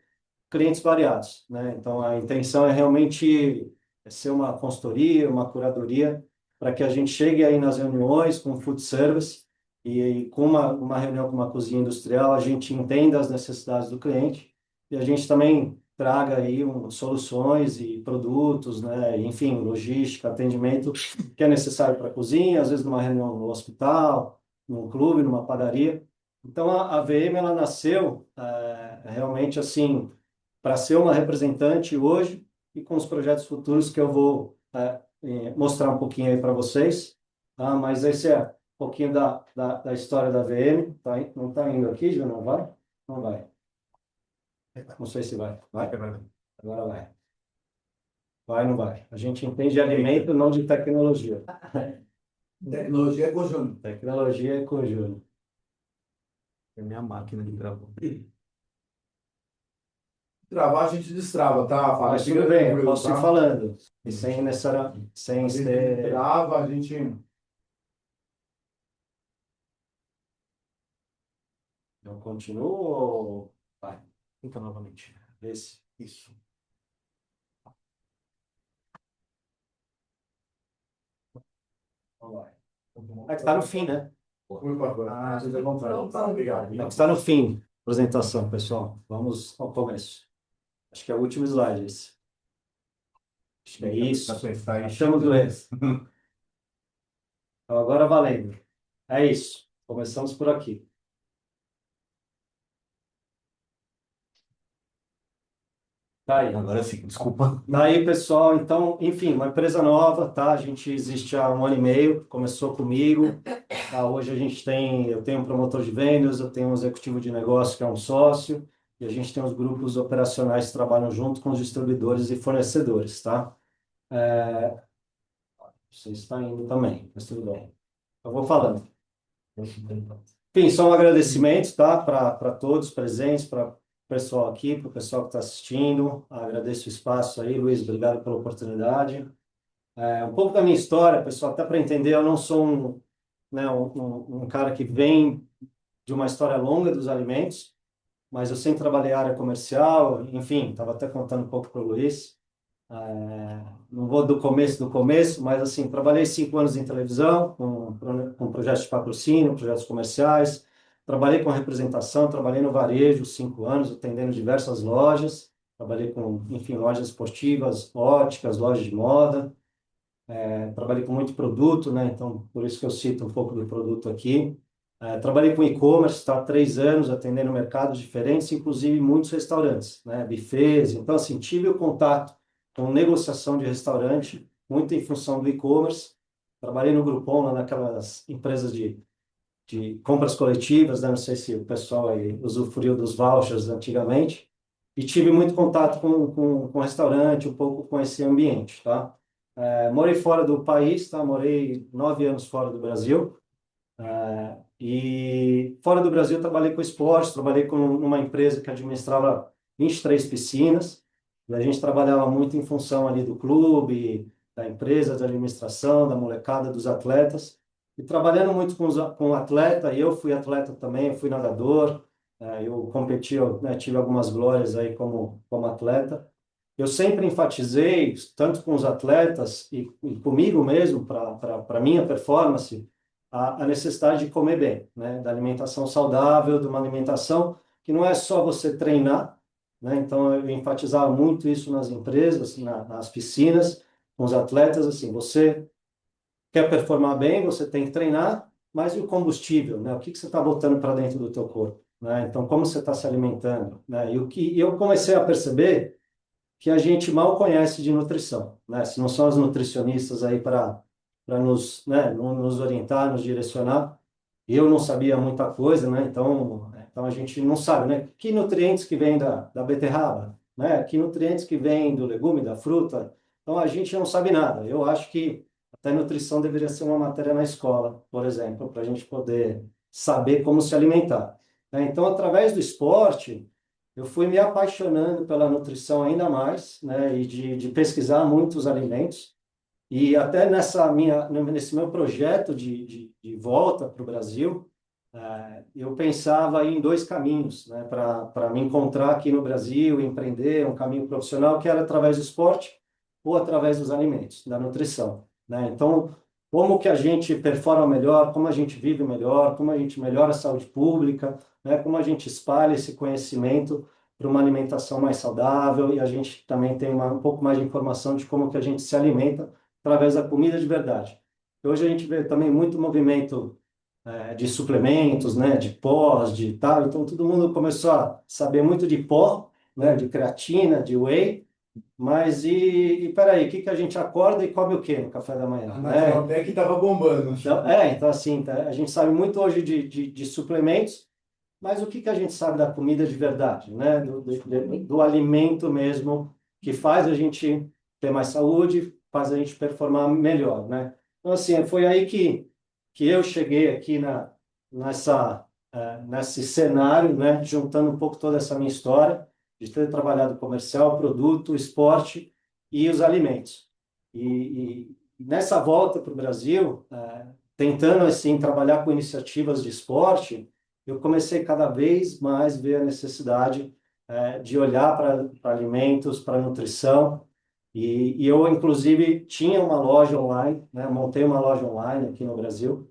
clientes variados, né? Então, a intenção é realmente ser uma consultoria, uma curadoria, para que a gente chegue aí nas reuniões com food service e com uma reunião com uma cozinha industrial, a gente entenda as necessidades do cliente e a gente também traga aí soluções e produtos, né? Enfim, logística, atendimento que é necessário para a cozinha, às vezes numa reunião no hospital, num clube, numa padaria. Então, a VM, ela nasceu realmente assim, para ser uma representante hoje e com os projetos futuros que eu vou mostrar um pouquinho aí para vocês. Tá? Mas esse é um pouquinho da história da VM. Tá, não está indo aqui, Júnior? Vai? Não vai. Não sei se vai. Vai? Agora vai. Vai, não vai. A gente entende de alimento, não de tecnologia. Tecnologia é com o Júnior. Tecnologia é com o Júnior. É minha máquina de gravar. Travar, a gente destrava, tá? Fala, Mas fica tudo bem, eu tranquilo, posso ir tá? falando. E sem necessariamente, sem A gente ser... trava, a gente... Eu continuo ou... Vai. Então, novamente. Esse. Isso. Vamos lá. É que está no fim, né? Por favor. Ah, seja à vontade. Tá, obrigado. É que está no fim. Apresentação, pessoal. Vamos ao começo. Acho que é o último slide esse. Acho que é isso. Achamos o esse. Então, agora valendo. É isso. Começamos por aqui. Tá aí. Agora sim, desculpa. Daí, pessoal, então, enfim, uma empresa nova, tá? A gente existe há 1 ano e meio, começou comigo. Tá? Hoje eu tenho um promotor de vendas, eu tenho um executivo de negócio que é um sócio, e a gente tem os grupos operacionais que trabalham junto com os distribuidores e fornecedores, tá? Você está indo também, mas tudo bem. Eu vou falando. Enfim, só um agradecimento, tá? Para todos presentes, para o pessoal aqui, para o pessoal que está assistindo. Agradeço o espaço aí, Luiz, obrigado pela oportunidade. Um pouco da minha história, pessoal, até para entender, eu não sou um cara que vem de uma história longa dos alimentos, mas eu sempre trabalhei em área comercial, enfim, estava até contando um pouco para o Luiz. Não vou do começo, mas assim, trabalhei 5 anos em televisão, com projetos de patrocínio, projetos comerciais, trabalhei com representação, trabalhei no varejo 5 anos, atendendo diversas lojas, trabalhei com, enfim, lojas esportivas, óticas, lojas de moda, trabalhei com muito produto, né? Então, por isso que eu cito um pouco do produto aqui. Trabalhei com e-commerce, tá? 3 anos atendendo mercados diferentes, inclusive muitos restaurantes, né? Buffets. Então, assim, tive o contato com negociação de restaurante, muito em função do e-commerce. Trabalhei no Groupon, lá naquelas empresas de compras coletivas, né? Não sei se o pessoal aí usufruiu dos vouchers antigamente. E tive muito contato com restaurante, um pouco com esse ambiente, tá? Morei fora do país, tá? Morei 9 anos fora do Brasil. E fora do Brasil trabalhei com esporte, trabalhei com uma empresa que administrava 23 piscinas. E a gente trabalhava muito em função ali do clube, da empresa, da administração, da molecada, dos atletas. E trabalhando muito com atleta, e eu fui atleta também, eu fui nadador, eu competi, né, tive algumas glórias aí como atleta. Eu sempre enfatizei, tanto com os atletas e comigo mesmo, para minha performance, a necessidade de comer bem, né? Da alimentação saudável, de uma alimentação que não é só você treinar, né? Então, eu enfatizava muito isso nas empresas, nas piscinas, com os atletas, assim, você quer performar bem, você tem que treinar, mas e o combustível, né? O que você está botando para dentro do teu corpo, né? Então, como você está se alimentando, né? E o que eu comecei a perceber que a gente mal conhece de nutrição, né? Se não são as nutricionistas aí para nos, né, nos orientar, nos direcionar. Eu não sabia muita coisa, né? Então a gente não sabe, né? Que nutrientes que vêm da beterraba, né? Que nutrientes que vêm do legume, da fruta. Então a gente não sabe nada. Eu acho que até nutrição deveria ser uma matéria na escola, por exemplo, para a gente poder saber como se alimentar, né? Então, através do esporte, eu fui me apaixonando pela nutrição ainda mais, né? E de pesquisar muitos alimentos. E até nesse meu projeto de volta para o Brasil, eu pensava em dois caminhos, né, para me encontrar aqui no Brasil, empreender um caminho profissional, que era através do esporte ou através dos alimentos, da nutrição, né? Então, como que a gente performa melhor, como a gente vive melhor, como a gente melhora a saúde pública, né, como a gente espalha esse conhecimento para uma alimentação mais saudável e a gente também tem um pouco mais de informação de como que a gente se alimenta através da comida de verdade. Hoje a gente vê também muito movimento de suplementos, né, de pós, de tal, então todo mundo começou a saber muito de pó, né, de creatina, de whey, mas e peraí, o que que a gente acorda e come o quê no café da manhã, né? Até que tava bombando. Então assim, a gente sabe muito hoje de suplementos, mas o que que a gente sabe da comida de verdade, né? Do alimento mesmo, que faz a gente ter mais saúde, faz a gente performar melhor, né? Então, assim, foi aí que eu cheguei aqui nesse cenário, né? Juntando um pouco toda essa minha história, de ter trabalhado comercial, produto, esporte e os alimentos. E nessa volta para o Brasil, tentando, assim, trabalhar com iniciativas de esporte, eu comecei cada vez mais a ver a necessidade de olhar para alimentos, para nutrição, e eu, inclusive, tinha uma loja online, né? Montei uma loja online aqui no Brasil,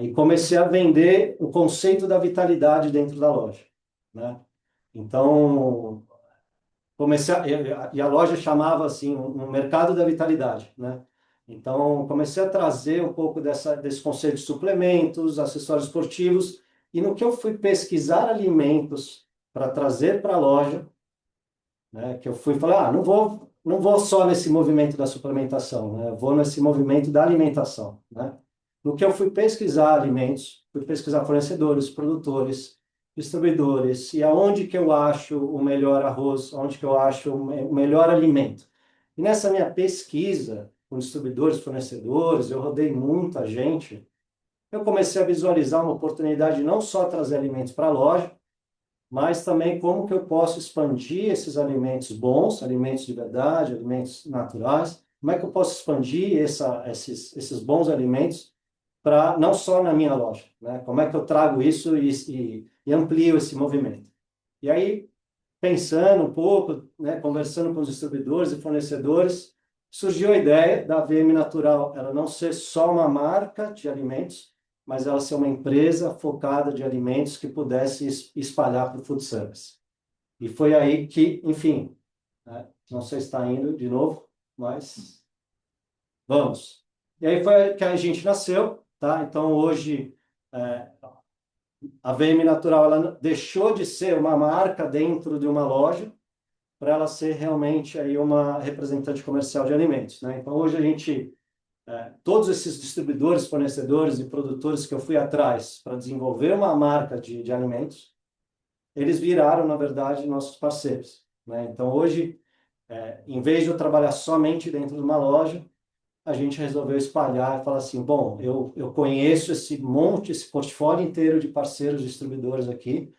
e comecei a vender o conceito da vitalidade dentro da loja, né? Então, e a loja chamava assim, um mercado da vitalidade, né? Então, comecei a trazer um pouco desse conceito de suplementos, acessórios esportivos, e no que eu fui pesquisar alimentos para trazer para a loja, né, que eu fui falar, não vou só nesse movimento da suplementação, né? Eu vou nesse movimento da alimentação, né? No que eu fui pesquisar alimentos, fui pesquisar fornecedores, produtores, distribuidores, e aonde que eu acho o melhor arroz, onde que eu acho o melhor alimento. E nessa minha pesquisa com distribuidores, fornecedores, eu rodei muita gente, eu comecei a visualizar uma oportunidade não só trazer alimentos para a loja, mas também como que eu posso expandir esses alimentos bons, alimentos de verdade, alimentos naturais, como é que eu posso expandir esses bons alimentos para não só na minha loja, né? Como é que eu trago isso e amplio esse movimento? E aí, pensando um pouco, né, conversando com os distribuidores e fornecedores, surgiu a ideia da VM Natural, ela não ser só uma marca de alimentos, mas ela ser uma empresa focada de alimentos que pudesse espalhar para o food service. E foi aí que, enfim, né, não sei se está indo de novo, mas vamos. E aí foi que a gente nasceu, tá? Então hoje a VM Natural ela deixou de ser uma marca dentro de uma loja para ela ser realmente aí uma representante comercial de alimentos, né? Então hoje a gente todos esses distribuidores, fornecedores e produtores que eu fui atrás para desenvolver uma marca de alimentos, eles viraram, na verdade, nossos parceiros, né? Então, hoje, em vez de eu trabalhar somente dentro de uma loja, a gente resolveu espalhar e falar assim, bom, eu conheço esse portfólio inteiro de parceiros distribuidores aqui,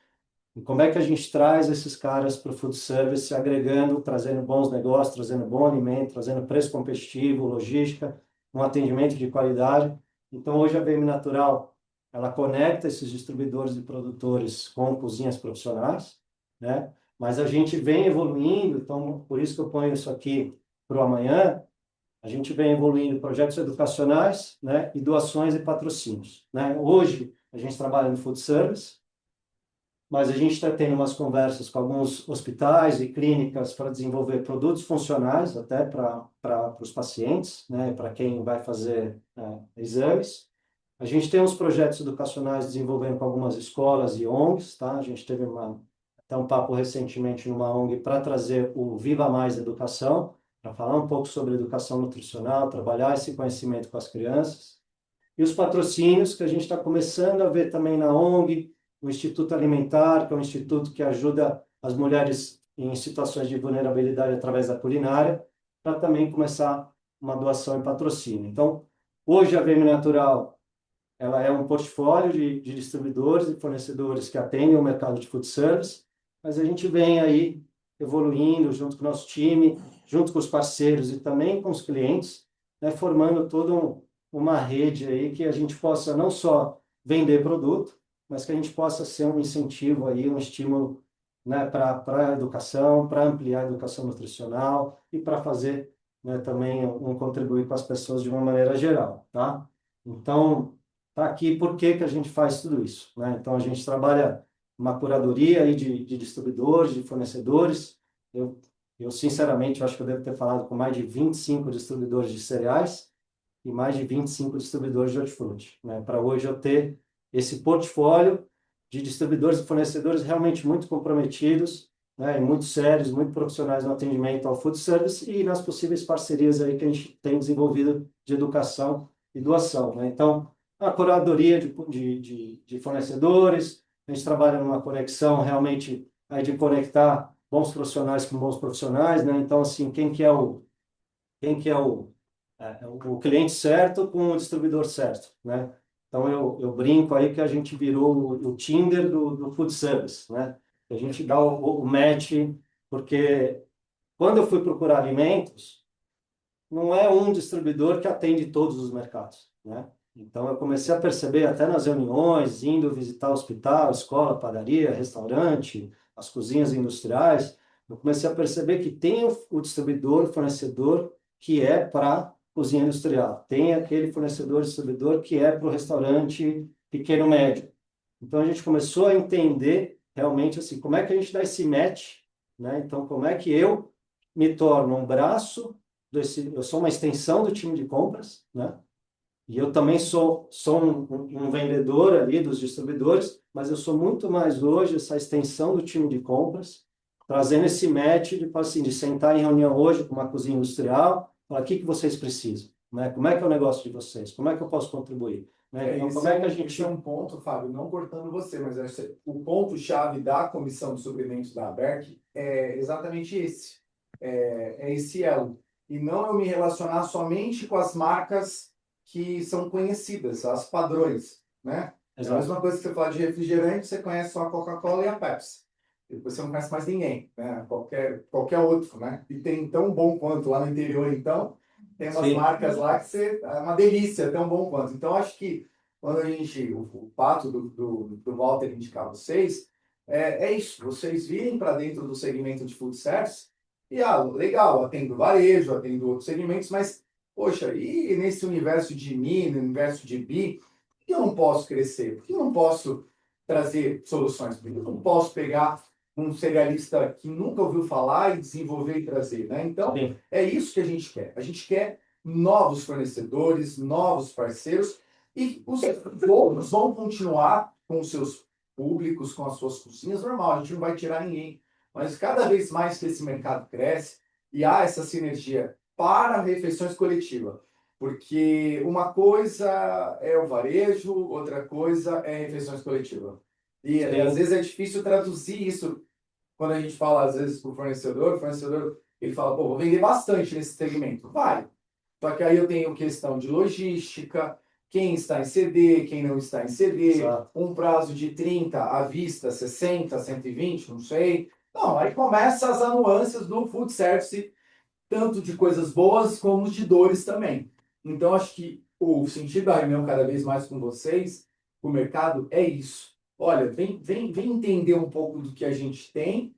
e como é que a gente traz esses caras para o food service, agregando, trazendo bons negócios, trazendo bom alimento, trazendo preço competitivo, logística, um atendimento de qualidade. Então, hoje a VM Natural, ela conecta esses distribuidores e produtores com cozinhas profissionais, né? Mas a gente vem evoluindo, então, por isso que eu ponho isso aqui para o amanhã, a gente vem evoluindo projetos educacionais, né? E doações e patrocínios, né? Hoje, a gente trabalha no food service, mas a gente está tendo umas conversas com alguns hospitais e clínicas para desenvolver produtos funcionais até para os pacientes, né, para quem vai fazer exames. A gente tem uns projetos educacionais desenvolvendo com algumas escolas e ONGs, tá? A gente teve até um papo recentemente numa ONG para trazer o Viva Mais Educação, para falar um pouco sobre educação nutricional, trabalhar esse conhecimento com as crianças. E os patrocínios que a gente está começando a ver também na ONG, o Instituto Alimentar, que é um instituto que ajuda as mulheres em situações de vulnerabilidade através da culinária, para também começar uma doação e patrocínio. Então, hoje a VM Natural ela é um portfólio de distribuidores e fornecedores que atendem o mercado de food service, mas a gente vem aí evoluindo junto com o nosso time, junto com os parceiros e também com os clientes, né, formando toda uma rede aí que a gente possa não só vender produto, mas que a gente possa ser um incentivo aí, um estímulo, né, para a educação, para ampliar a educação nutricional e para fazer, né, também contribuir com as pessoas de uma maneira geral, tá? Então, tá aqui por que que a gente faz tudo isso, né? Então, a gente trabalha uma curadoria aí de distribuidores, de fornecedores. Eu sinceramente, eu acho que eu devo ter falado com mais de 25 distribuidores de cereais e mais de 25 distribuidores de hortifruti, né? Para hoje eu ter esse portfólio de distribuidores e fornecedores realmente muito comprometidos, né? E muito sérios, muito profissionais no atendimento ao food service e nas possíveis parcerias aí que a gente tem desenvolvido de educação e doação, né? Então, a curadoria de fornecedores, a gente trabalha numa conexão realmente aí de conectar bons profissionais com bons profissionais, né? Então, assim, quem que é o cliente certo com o distribuidor certo, né? Então, eu brinco aí que a gente virou o Tinder do food service, né? A gente dá o match, porque quando eu fui procurar alimentos, não é um distribuidor que atende todos os mercados, né? Então, eu comecei a perceber até nas reuniões, indo visitar hospital, escola, padaria, restaurante, as cozinhas industriais, eu comecei a perceber que tem o distribuidor, o fornecedor, que é para cozinha industrial. Tem aquele fornecedor, distribuidor, que é para o restaurante pequeno médio. Então, a gente começou a entender realmente assim, como é que a gente dá esse match, né? Então, como é que eu me torno um braço eu sou uma extensão do time de compras, né? E eu também sou um vendedor ali dos distribuidores, mas eu sou muito mais hoje essa extensão do time de compras, trazendo esse match assim, de sentar em reunião hoje com uma cozinha industrial, falar o que vocês precisam, né? Como é que é o negócio de vocês? Como é que eu posso contribuir? Né? Então, como é que a gente... Esse é um ponto, Fábio, não cortando você, mas acho que o ponto-chave da comissão de suprimentos da ABERC é exatamente esse. É esse elo. E não eu me relacionar somente com as marcas que são conhecidas, as padrões, né? É a Exato. mesma coisa que você fala de refrigerante, você conhece só a Coca-Cola e a Pepsi. Depois você não conhece mais ninguém, né? Qualquer outro, né? E tem tão bom quanto lá no interior, então, tem umas Sim. marcas lá que é uma delícia, tão bom quanto. Então, acho que quando a gente, o Pato do Walter indicar vocês, é isso, vocês virem para dentro do segmento de food service e, legal, atendo varejo, atendo outros segmentos, mas, poxa, e nesse universo de Mi, no universo de Bi, por que eu não posso crescer? Por que eu não posso trazer soluções? Por que eu não posso pegar um cerealista que nunca ouviu falar e desenvolver e trazer, né? Então, Sim. é isso que a gente quer. A gente quer novos fornecedores, novos parceiros, e os outros vão continuar com os seus públicos, com as suas cozinhas, normal, a gente não vai tirar ninguém. Mas cada vez mais que esse mercado cresce e há essa sinergia para refeições coletivas, porque uma coisa é o varejo, outra coisa é refeições coletivas. E Sim. às vezes é difícil traduzir isso quando a gente fala, às vezes, para o fornecedor, ele fala, pô, vou vender bastante nesse segmento. Vai. Só que aí eu tenho questão de logística, quem está em CD, quem não está em CD, Exato. um prazo de 30 à vista, 60, 120, não sei. Não, aí começa as nuances do food service, tanto de coisas boas como de dores também. Então, acho que o sentido da reunião cada vez mais com vocês, o mercado, é isso. Olha, vem entender um pouco do que a gente tem,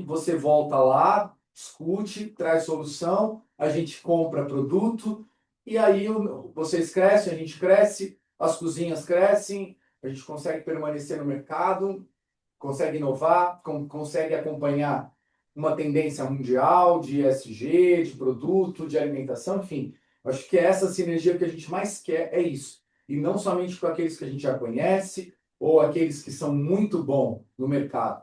você volta lá, discute, traz solução, a gente compra produto, e aí vocês crescem, a gente cresce, as cozinhas crescem, a gente consegue permanecer no mercado, consegue inovar, consegue acompanhar uma tendência mundial de ESG, de produto, de alimentação, enfim. Acho que essa sinergia que a gente mais quer é isso. E não somente com aqueles que a gente já conhece ou aqueles que são muito bons no mercado.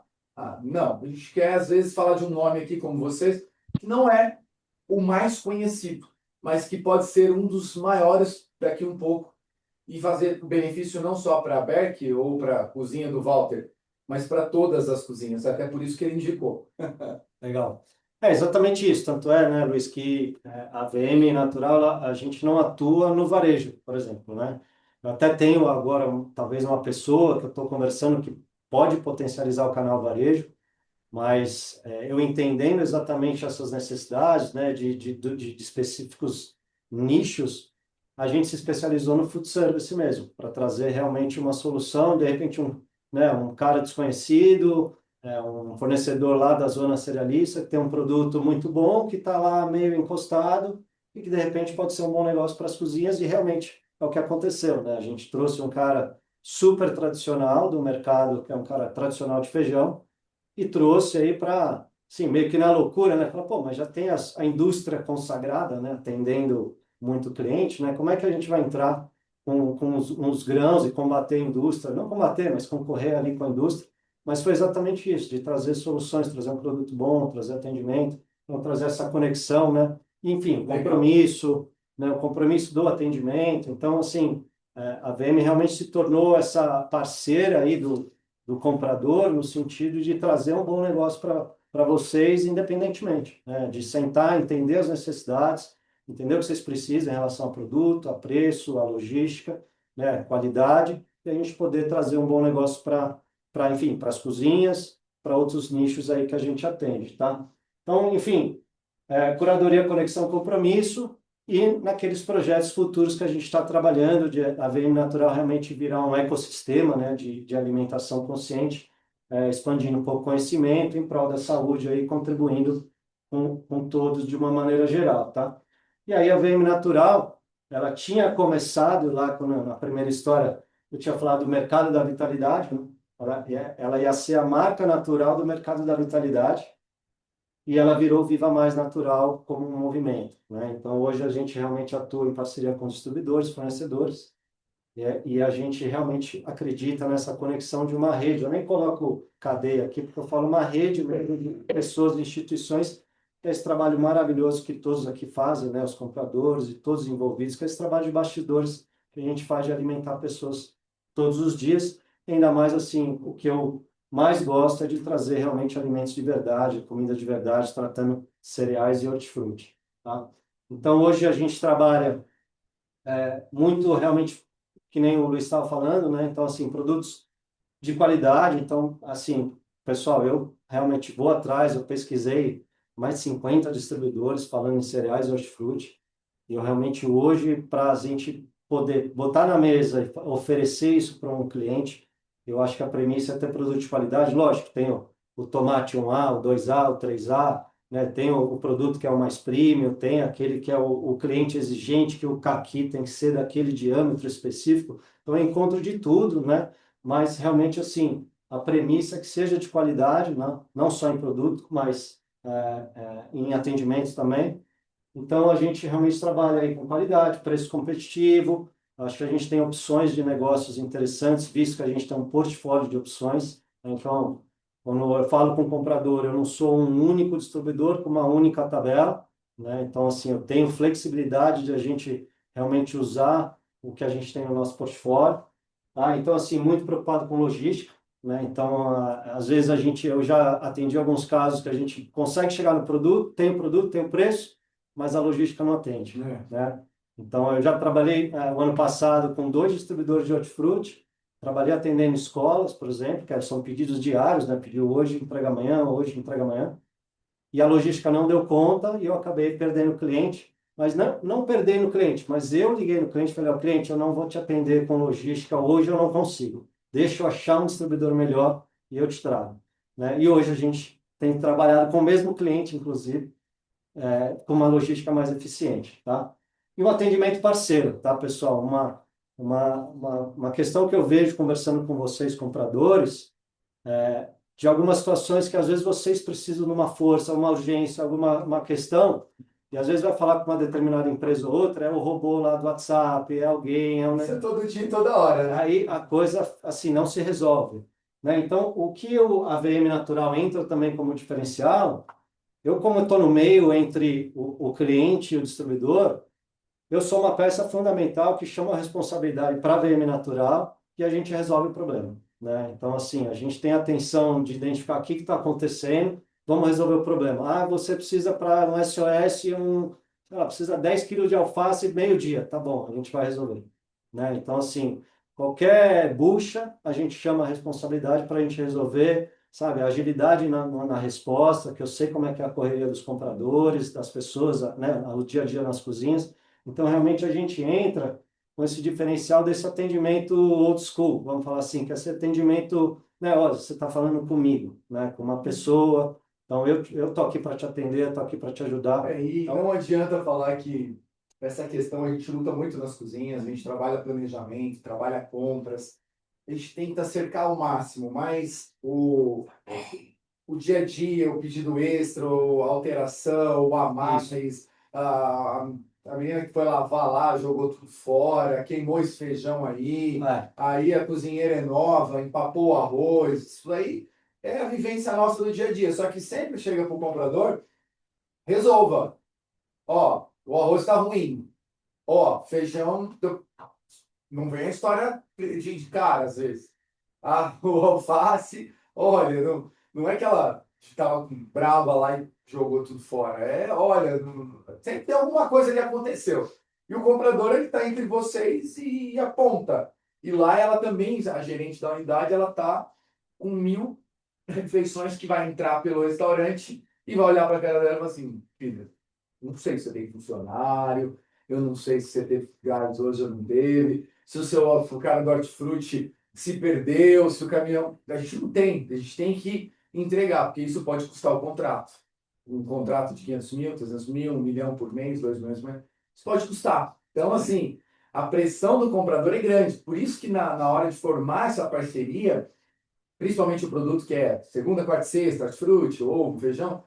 Não, a gente quer às vezes falar de um nome aqui como vocês, que não é o mais conhecido, mas que pode ser um dos maiores daqui um pouco e fazer benefício não só para a Berk ou para a cozinha do Walter, mas para todas as cozinhas, até por isso que ele indicou. Legal. É exatamente isso. Tanto é, né, Luiz, que a VM Natural, a gente não atua no varejo, por exemplo, né? Eu até tenho agora, talvez, uma pessoa que eu estou conversando que pode potencializar o canal varejo, mas eu entendendo exatamente essas necessidades, né, de específicos nichos, a gente se especializou no food service mesmo, para trazer realmente uma solução, de repente né, um cara desconhecido, um fornecedor lá da zona cerealista, que tem um produto muito bom, que está lá meio encostado, e que de repente pode ser um bom negócio para as cozinhas, e realmente é o que aconteceu, né? A gente trouxe um cara super tradicional do mercado, que é um cara tradicional de feijão, e trouxe aí para, sim, meio que na loucura, né? Falar, pô, mas já tem a indústria consagrada, né? Atendendo muito cliente, né? Como é que a gente vai entrar com uns grãos e combater a indústria? Não combater, mas concorrer ali com a indústria. Mas foi exatamente isso, de trazer soluções, trazer um produto bom, trazer atendimento, então trazer essa conexão, né? Enfim, compromisso, né? O compromisso do atendimento. Então, assim, a VM realmente se tornou essa parceira aí do comprador, no sentido de trazer um bom negócio para vocês, independentemente, né? De sentar, entender as necessidades, entender o que vocês precisam em relação ao produto, a preço, a logística, né? Qualidade, e a gente poder trazer um bom negócio enfim, para as cozinhas, para outros nichos aí que a gente atende, tá? Então, enfim, curadoria, conexão, compromisso, e naqueles projetos futuros que a gente está trabalhando, de a VM Natural realmente virar um ecossistema, né, de alimentação consciente, expandindo um pouco o conhecimento em prol da saúde, aí, contribuindo com todos de uma maneira geral, tá? E aí a VM Natural, ela tinha começado lá, quando, na primeira história, eu tinha falado do mercado da vitalidade, né? Ela ia ser a marca natural do mercado da vitalidade, e ela virou Viva Mais Natural como um movimento, né? Então, hoje a gente realmente atua em parceria com distribuidores, fornecedores, e a gente realmente acredita nessa conexão de uma rede. Eu nem coloco cadeia aqui, porque eu falo uma rede mesmo de pessoas, de instituições, que é esse trabalho maravilhoso que todos aqui fazem, né? Os compradores e todos os envolvidos, que é esse trabalho de bastidores que a gente faz de alimentar pessoas todos os dias, ainda mais assim, o que eu mais gosto é de trazer realmente alimentos de verdade, comida de verdade, tratando cereais e hortifruti, tá? Então, hoje a gente trabalha muito realmente, que nem o Luiz estava falando, né? Então, assim, produtos de qualidade. Então, assim, pessoal, eu realmente vou atrás, eu pesquisei mais de 50 distribuidores falando em cereais e hortifruti. E eu realmente hoje, para a gente poder botar na mesa e oferecer isso para um cliente, eu acho que a premissa é ter produto de qualidade. Lógico, tem o tomate 1A, o 2A, o 3A, né? Tem o produto que é o mais premium, tem aquele que é o cliente exigente, que o caqui tem que ser daquele diâmetro específico. Então, eu encontro de tudo, né? Mas realmente, assim, a premissa é que seja de qualidade, não só em produto, mas em atendimentos também. Então, a gente realmente trabalha aí com qualidade, preço competitivo. Acho que a gente tem opções de negócios interessantes, visto que a gente tem um portfólio de opções. Então, quando eu falo com o comprador, eu não sou um único distribuidor com uma única tabela, né? Então, assim, eu tenho flexibilidade de a gente realmente usar o que a gente tem no nosso portfólio. Tá? Então, assim, muito preocupado com logística, né? Então, às vezes eu já atendi alguns casos que a gente consegue chegar no produto, tem o preço, mas a logística não atende, né? Então, eu já trabalhei o ano passado com 2 distribuidores de hortifruti, trabalhei atendendo escolas, por exemplo, que são pedidos diários, né? Pediu hoje, entrega amanhã, hoje, entrega amanhã. E a logística não deu conta e eu acabei perdendo o cliente. Mas não perdendo o cliente, mas eu liguei no cliente e falei, ó, cliente, eu não vou te atender com logística hoje, eu não consigo. Deixa eu achar um distribuidor melhor e eu te trago, né? E hoje a gente tem trabalhado com o mesmo cliente, inclusive, com uma logística mais eficiente, tá? E o atendimento parceiro, tá, pessoal? Uma questão que eu vejo conversando com vocês, compradores, de algumas situações que às vezes vocês precisam de uma força, uma urgência, uma questão, e às vezes vai falar com uma determinada empresa ou outra, é o robô lá do WhatsApp, é alguém, Isso é todo dia e toda hora, né? Aí a coisa, assim, não se resolve. né? Então, o que a VM Natural entra também como diferencial, eu como estou no meio entre o cliente e o distribuidor, eu sou uma peça fundamental que chama a responsabilidade para a VM Natural e a gente resolve o problema, né? Então, assim, a gente tem a atenção de identificar o que está acontecendo, vamos resolver o problema. Ah, você precisa para um SOS, sei lá, precisa 10 quilos de alface meio-dia. Tá bom, a gente vai resolver, né? Então, assim, qualquer bucha, a gente chama a responsabilidade para a gente resolver, sabe? A agilidade na resposta, que eu sei como é que é a correria dos compradores, das pessoas, né? O dia a dia nas cozinhas. Então, realmente, a gente entra com esse diferencial desse atendimento old school, vamos falar assim, que é esse atendimento, né, olha, você está falando comigo, né, com uma pessoa, então eu tô aqui para te atender, tô aqui para te ajudar. E Então, não adianta falar que essa questão a gente luta muito nas cozinhas, a gente trabalha planejamento, trabalha compras, a gente tenta cercar ao máximo, mas o dia a dia, o pedido extra, a alteração, o a mais, a menina que foi lavar lá, jogou tudo fora, queimou esse feijão aí, é, aí a cozinheira é nova, empapou o arroz, isso aí é a vivência nossa do dia a dia, só que sempre chega para o comprador, resolva. Ó, o arroz está ruim. Ó, feijão. Não vem a história de cara, às vezes. Ah, o alface. Olha, não é que ela estava brava lá e jogou tudo fora. É, olha, sempre tem alguma coisa que aconteceu. E o comprador, ele está entre vocês e aponta. E lá ela também, a gerente da unidade, ela está com 1.000 refeições que vai entrar pelo restaurante e vai olhar para a cara dela e falar assim, filha, não sei se você tem funcionário, eu não sei se você teve gás hoje ou não teve, se o cara do hortifruti se perdeu, se o caminhão. A gente não tem, a gente tem que entregar, porque isso pode custar o contrato. Um contrato de 500 mil, 300 mil, 1 milhão por mês, 2 milhões por mês, isso pode custar. Então, assim, a pressão do comprador é grande. Por isso que na hora de formar essa parceria, principalmente o produto que é segunda, quarta e sexta, hortifruti, ovo, feijão,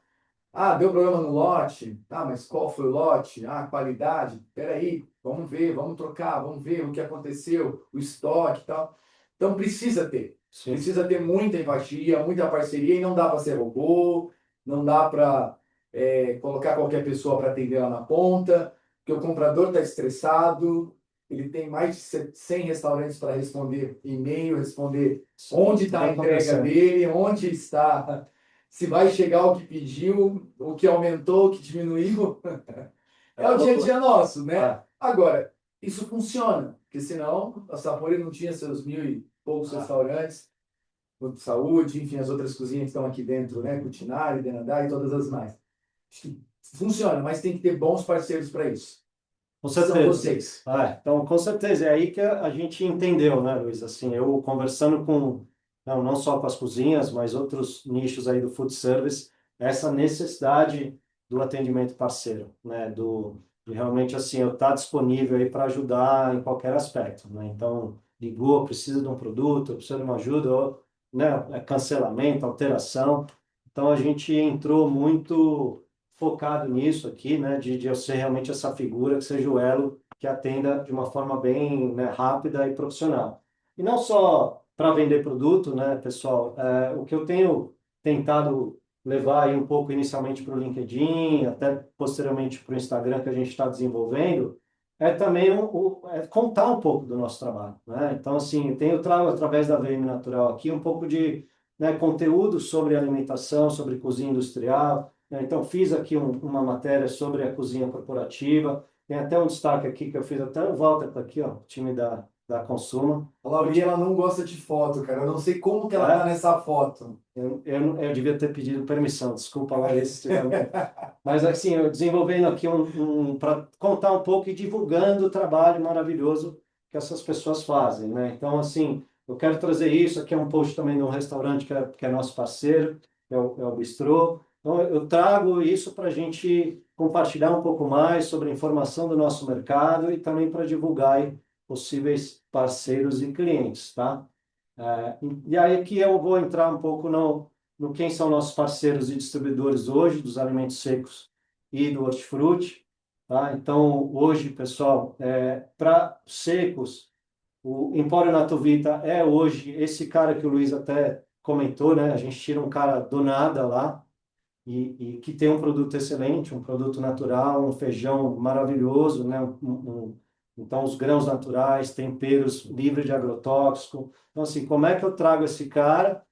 ah, deu problema no lote. Ah, mas qual foi o lote? Ah, qualidade. Peraí, vamos ver, vamos trocar, vamos ver o que aconteceu, o estoque e tal. Então sim. precisa ter muita empatia, muita parceria e não dá para ser robô, não dá para colocar qualquer pessoa para atender lá na ponta, porque o comprador está estressado, ele tem mais de 100 restaurantes para responder e-mail, responder onde está Tá a entrega acontecendo. dele, onde está se vai chegar o que pediu, o que aumentou, o que diminuiu. É o dia a dia nosso, né? Ah, Agora, isso funciona, porque senão a Sapori não tinha seus 1.000 e poucos restaurantes, o de saúde, enfim, as outras cozinhas que estão aqui dentro, né? Cutinari, Denadá e todas as mais. Acho que funciona, mas tem que ter bons parceiros para isso. com São certeza. vocês. Então, com certeza, é aí que a gente entendeu, né, Luiz? Assim, eu conversando com, não só com as cozinhas, mas outros nichos aí do food service, essa necessidade do atendimento parceiro, né, de realmente, assim, eu estar disponível aí para ajudar em qualquer aspecto, né? Então, ligou, precisa de um produto, precisa de uma ajuda, ou, né, cancelamento, alteração. Então, a gente entrou muito focado nisso aqui, né, de eu ser realmente essa figura que seja o elo que atenda de uma forma bem, né, rápida e profissional. E não só para vender produto, né, pessoal, o que eu tenho tentado levar aí um pouco inicialmente para o LinkedIn, até posteriormente para o Instagram que a gente está desenvolvendo, é também contar um pouco do nosso trabalho, né? Então, assim, trago através da VM Natural aqui um pouco de, né, conteúdo sobre alimentação, sobre cozinha industrial, né? Então, fiz aqui uma matéria sobre a cozinha corporativa. Tem até um destaque aqui que eu fiz, até o Walter está aqui, ó, o time da Consuma. A Laurinha, ela não gosta de foto, cara. Eu não sei como que ela tá nessa foto. Eu devia ter pedido permissão, desculpa, Larissa, se tiver. Mas, assim, eu desenvolvendo aqui para contar um pouco e divulgando o trabalho maravilhoso que essas pessoas fazem, né? Então, assim, eu quero trazer isso. Aqui é um post também de um restaurante que é nosso parceiro, é o Bistrô. Então, eu trago isso para a gente compartilhar um pouco mais sobre a informação do nosso mercado e também para divulgar aí possíveis parceiros e clientes, tá? E aí aqui eu vou entrar um pouco no quem são nossos parceiros e distribuidores hoje dos alimentos secos e do hortifruti, tá? Então, hoje, pessoal, para secos, O Empório Natovita é hoje esse cara que o Luiz até comentou, né? A gente tira um cara do nada lá e que tem um produto excelente, um produto natural, um feijão maravilhoso, né? Então, os grãos naturais, temperos livres de agrotóxico. Então, assim, como é que eu trago esse cara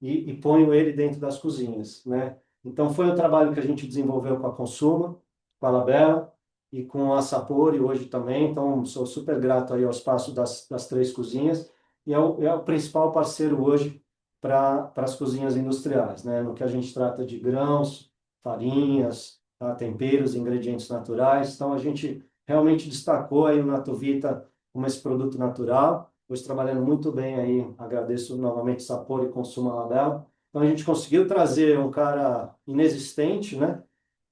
e ponho ele dentro das cozinhas, né? Então, foi um trabalho que a gente desenvolveu com a Consuma, com a Labella e com a Sapori hoje também. Então, sou super grato aí ao espaço das três cozinhas e é o principal parceiro hoje para as cozinhas industriais, né? No que a gente trata de grãos, farinhas, tá? Temperos, ingredientes naturais. Então, a gente realmente destacou aí o Natovita como esse produto natural, hoje trabalhando muito bem aí, agradeço novamente Sapori e Consuma Labella. Então a gente conseguiu trazer um cara inexistente, né?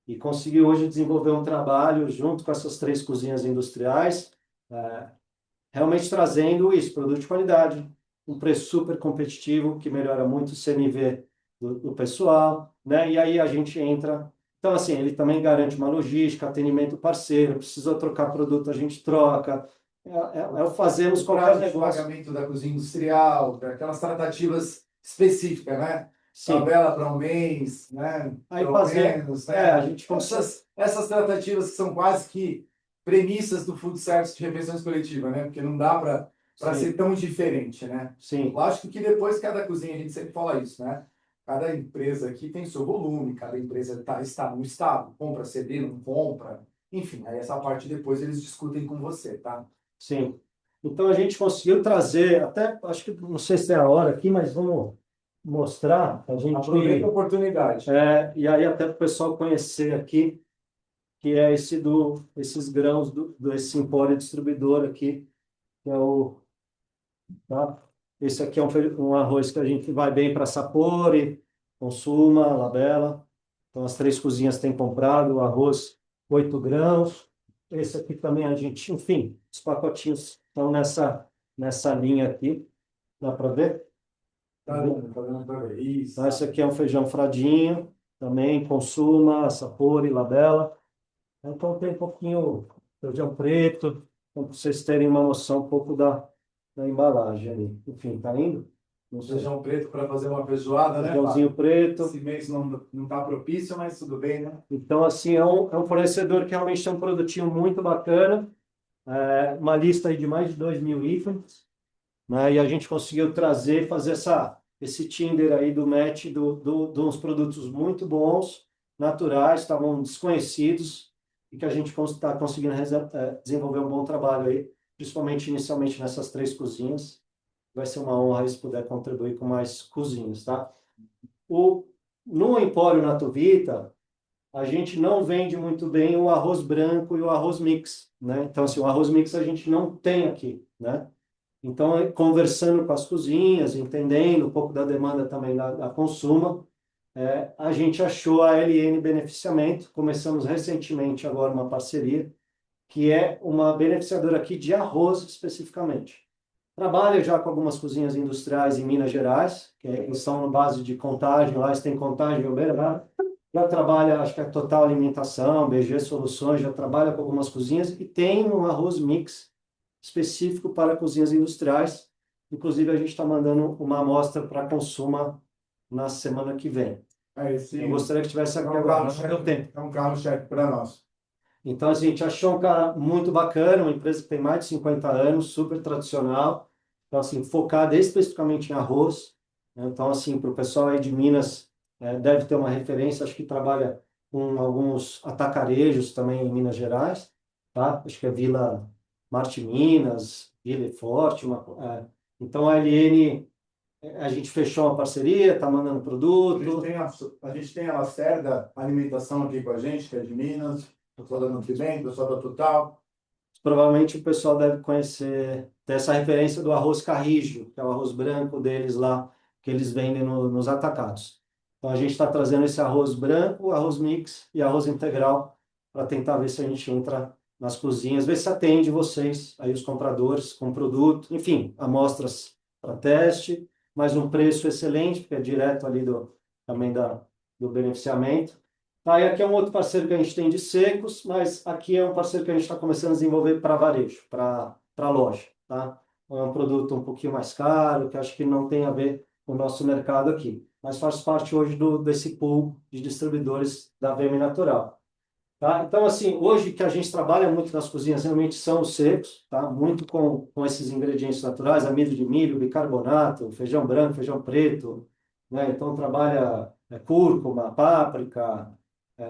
E conseguiu hoje desenvolver um trabalho junto com essas três cozinhas industriais, eh, realmente trazendo isso, produto de qualidade, um preço super competitivo, que melhora muito o CMV do pessoal, né? E aí a gente entra. Então, assim, ele também garante uma logística, atendimento parceiro, precisou trocar produto, a gente troca. É o fazemos O qualquer prazo de negócio. pagamento da cozinha industrial, aquelas tratativas específicas, né? Sim, Tabela para um mês, né? aí Pelo fazer. menos, A né? gente consegue. Essas tratativas que são quase que premissas do food service de refeições coletivas, né? Porque não dá para Sim, ser tão diferente, né? sim, Lógico que depois cada cozinha, a gente sempre fala isso, né? Cada empresa aqui tem seu volume, cada empresa está no estado, compra CD, não compra, enfim, aí essa parte depois eles discutem com você, tá? sim. Então a gente conseguiu trazer, até acho que não sei se é a hora aqui, mas vamos mostrar. A gente. Aproveita a oportunidade. E aí até para o pessoal conhecer aqui, que é esses grãos desse Empório Distribuidor aqui, que é o, tá? Esse aqui é um arroz que a gente vai bem para Sapori, Consuma, Labella. Então as três cozinhas têm comprado o arroz 8 grãos. Esse aqui também a gente, enfim, os pacotinhos estão nessa linha aqui, dá para ver? Tá dando para ver. Isso. Então, esse aqui é um feijão fradinho, também Consuma, Sapori, Labella. Então tem um pouquinho feijão preto, então, para vocês terem uma noção um pouco da embalagem ali. Enfim, tá indo? Não sei. Feijão preto para fazer uma feijoada, né, Feijãozinho Fábio? preto. Esse mês não tá propício, mas tudo bem, né? Então, assim, é um fornecedor que realmente tem um produtinho muito bacana. Uma lista aí de mais de 2.000 itens, né? E a gente conseguiu fazer esse Tinder aí do match de uns produtos muito bons, naturais, estavam desconhecidos, e que a gente está conseguindo desenvolver um bom trabalho aí, principalmente inicialmente nessas três cozinhas. Vai ser uma honra se puder contribuir com mais cozinhas, tá? No Empório Natovita, a gente não vende muito bem o arroz branco e o arroz mix, né? Então, assim, o arroz mix a gente não tem aqui, né? Então, conversando com as cozinhas, entendendo um pouco da demanda também da Consuma, a gente achou a LN Beneficiamento, começamos recentemente agora uma parceria, que é uma beneficiadora aqui de arroz especificamente. Trabalha já com algumas cozinhas industriais em Minas Gerais, que são na base de Contagem, lá eles têm Contagem e Uberaba. Já trabalha, acho que é Total Alimentação, BG Soluções, já trabalha com algumas cozinhas e tem um arroz mix específico para cozinhas industriais. Inclusive, a gente está mandando uma amostra para Consuma na semana que vem. Sim. Eu gostaria que tivesse aqui É um agora, carro não deu tempo. É um carro-chefe para nós. Então, a gente achou um cara muito bacana, uma empresa que tem mais de 50 anos, super tradicional. Então, assim, focada especificamente em arroz. Então, assim, para o pessoal aí de Minas, deve ter uma referência. Acho que trabalha com alguns atacarejos também em Minas Gerais, tá? Acho que é Vila Marte Minas, Vila Forte. Então, a LN, a gente fechou uma parceria, está mandando produto. A gente tem a Lacerda Alimentação aqui com a gente, que é de Minas, o pessoal da Nutribem, o pessoal da Total. Provavelmente o pessoal deve conhecer, ter essa referência do arroz carrígio, que é o arroz branco deles lá, que eles vendem nos atacados. Então a gente está trazendo esse arroz branco, arroz mix e arroz integral para tentar ver se a gente entra nas cozinhas, ver se atende vocês, aí os compradores, com produto, enfim, amostras para teste, mas um preço excelente, porque é direto ali também do beneficiamento. Tá, e aqui é um outro parceiro que a gente tem de secos, mas aqui é um parceiro que a gente está começando a desenvolver para varejo, para loja, tá? ou é um produto um pouquinho mais caro, que acho que não tem a ver com o nosso mercado aqui. Mas faz parte hoje desse pool de distribuidores da VM Natural. Tá? Então, assim, hoje que a gente trabalha muito nas cozinhas realmente são os secos, tá? Muito com esses ingredientes naturais, amido de milho, bicarbonato, feijão branco, feijão preto, né? Então, trabalha cúrcuma, páprica,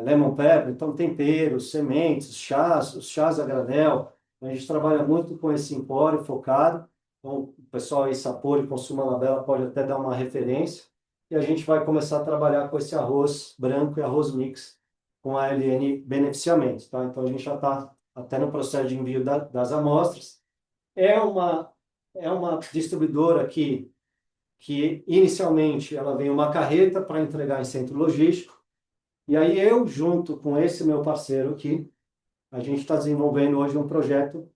lemon pepper, então temperos, sementes, chás, os chás a granel. A gente trabalha muito com esse empório focado. Então, o pessoal aí, Sapor e Consuma Labella pode até dar uma referência. E a gente vai começar a trabalhar com esse arroz branco e arroz mix com a LN Beneficiamentos, tá? Então, a gente já está até no processo de envio das amostras. É uma, é uma distribuidora que inicialmente ela vem uma carreta para entregar em centro logístico, e aí eu, junto com esse meu parceiro aqui, a gente está desenvolvendo hoje um projeto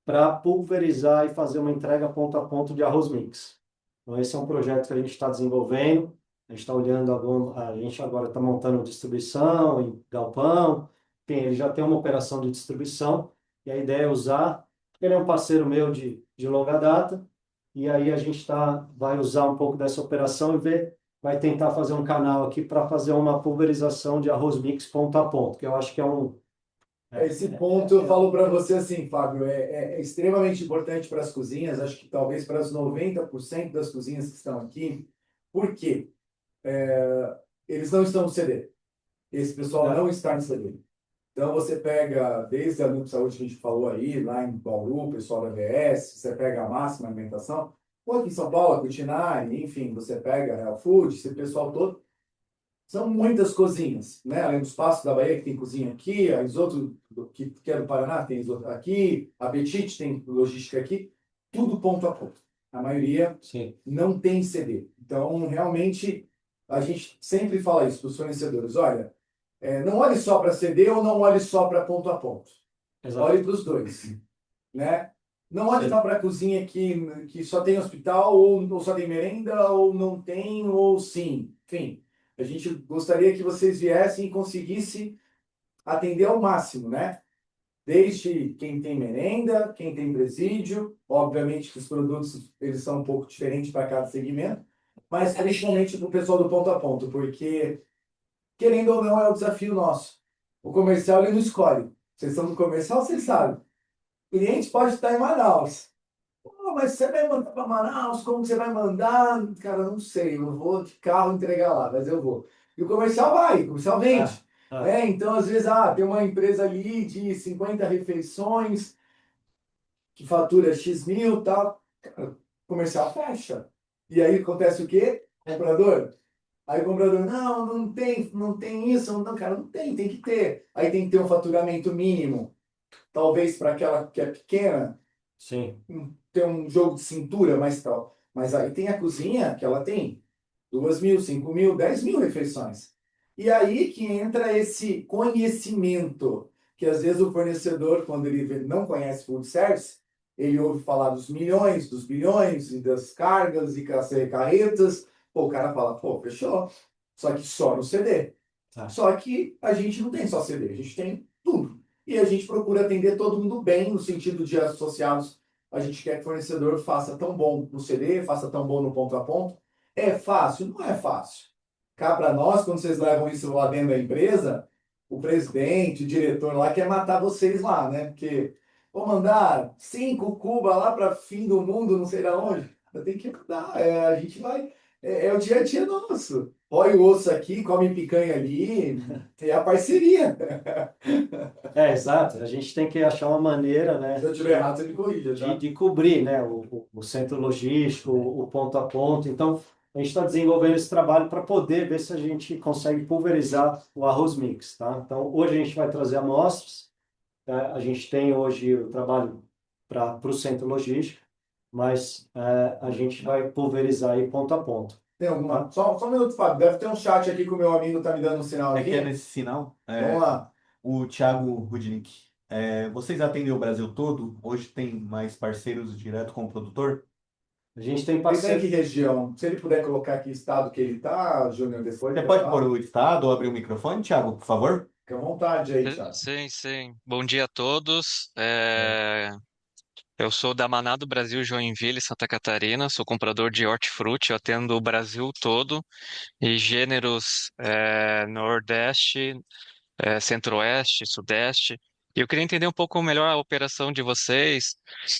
para pulverizar e fazer uma entrega ponto a ponto de arroz mix. Então, esse é um projeto que a gente está desenvolvendo, a gente está olhando, a gente agora está montando distribuição em galpão, ele já tem uma operação de distribuição, e a ideia é usar, ele é um parceiro meu de longa data, e aí a gente vai usar um pouco dessa operação e vai tentar fazer um canal aqui para fazer uma pulverização de arroz mix ponto a ponto, que eu acho que é um... Esse ponto eu falo para você assim, Fábio, é extremamente importante para as cozinhas, acho que talvez para os 90% das cozinhas que estão aqui. Por quê? Eles não estão no CD. Esse pessoal não está no CD. Então você pega, desde a Limpo Saúde que a gente falou aí, lá em Bauru, o pessoal da VS, você pega a Máxima Alimentação, ou aqui em São Paulo, a Cutinari, enfim, você pega a Real Food, esse pessoal todo. São muitas cozinhas, né? Além do Espaço da Bahia, que tem cozinha aqui, a Isoto, que é do Paraná, tem Isoto aqui, a Petit tem logística aqui, tudo ponto a ponto. A maioria Sim, não tem CD. Então, realmente, a gente sempre fala isso para os fornecedores: olha, não olhe só para CD ou não olhe só para ponto a ponto. exato. Olhe para os dois, né? Não olhe Sim. só para a cozinha que só tem hospital, ou só tem merenda, ou não tem, ou sim. Enfim, a gente gostaria que vocês viessem e conseguissem atender ao máximo, né? Desde quem tem merenda, quem tem presídio, obviamente que os produtos eles são um pouco diferentes para cada segmento, mas principalmente para o pessoal do ponto a ponto, porque, querendo ou não, é o desafio nosso. O comercial ele não escolhe. Vocês estão no comercial, vocês sabem. O cliente pode estar em Manaus. Pô, mas você vai mandar para Manaus? Como que você vai mandar? Cara, eu não sei. Eu vou de carro entregar lá, mas eu vou. E o comercial vai, o comercial vende. Então, às vezes, tem uma empresa ali de 50 refeições que fatura X mil e tal. Cara, o comercial fecha. E aí acontece o quê? Comprador. Aí o comprador, não tem isso. Não, cara, não tem, tem que ter. Aí tem que ter um faturamento mínimo. Talvez para aquela que é pequena, Sim, ter um jogo de cintura mais tal. Mas aí tem a cozinha que ela tem 2.000, 5.000, 10.000 refeições. E aí que entra esse conhecimento, que às vezes o fornecedor, quando ele não conhece food service, ele ouve falar dos milhões, dos bilhões, e das cargas e carretas. Pô, o cara fala, pô, fechou. Só que só no CD. tá. Só que a gente não tem só CD, a gente tem tudo. E a gente procura atender todo mundo bem, no sentido de associados. A gente quer que o fornecedor faça tão bom no CD, faça tão bom no ponto a ponto. É fácil? Não é fácil. Cá para nós, quando vocês levam isso lá dentro da empresa, o presidente, o diretor lá quer matar vocês lá, né? Porque vou mandar 5 cubas lá para fim do mundo, não sei da onde. Tem que mandar. A gente vai. É o dia a dia nosso. Rói o osso aqui, come picanha ali, tem a parceria. Exato. A gente tem que achar uma maneira, né, Se eu estiver errado, você me corrija, de, tá? de cobrir, né, o centro logístico, o ponto a ponto. Então, a gente está desenvolvendo esse trabalho para poder ver se a gente consegue pulverizar o arroz mix, tá? Então, hoje a gente vai trazer amostras, tá? A gente tem hoje o trabalho para o centro logístico, mas a gente vai pulverizar aí ponto a ponto. Tem alguma? Só um minuto, Fábio. Deve ter um chat aqui que o meu amigo tá me dando um sinal É que é aqui. nesse sinal. Vamos lá. O Thiago Rudnick. Vocês atendem o Brasil todo? Hoje tem mais parceiros direto com o produtor? A gente tem Ele tem que parceiro. região. Se ele puder colocar aqui o estado que ele tá, Júnior, depois. Você pode pôr o estado ou abrir o microfone, Thiago, por favor? Fica à vontade aí, Thiago. Sim, sim. Bom dia a todos. Eu sou da Maná do Brasil, Joinville, Santa Catarina. Sou comprador de hortifruti. Eu atendo o Brasil todo e gêneros Nordeste, Centro-Oeste, Sudeste. E eu queria entender um pouco melhor a operação de vocês,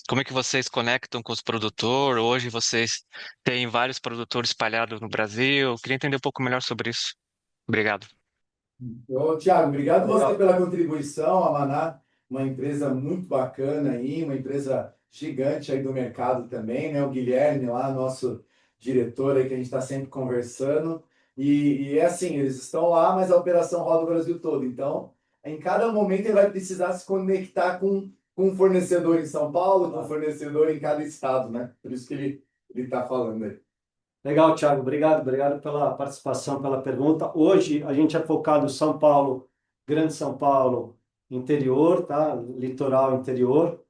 como é que vocês conectam com os produtores. Hoje vocês têm vários produtores espalhados no Brasil. Eu queria entender um pouco melhor sobre isso. Obrigado. Ô, Thiago, obrigado você Legal. pela contribuição. A Maná, uma empresa muito bacana aí, uma empresa gigante aí do mercado também, né? O Guilherme lá, nosso diretor aí, que a gente está sempre conversando. E é assim, eles estão lá, mas a operação roda o Brasil todo. Então, em cada momento ele vai precisar se conectar com um fornecedor em São Paulo, com um fornecedor em cada estado, né? Por isso que ele está falando aí. Legal, Thiago. Obrigado pela participação, pela pergunta. Hoje a gente é focado em São Paulo, Grande São Paulo, interior, tá? Litoral interior.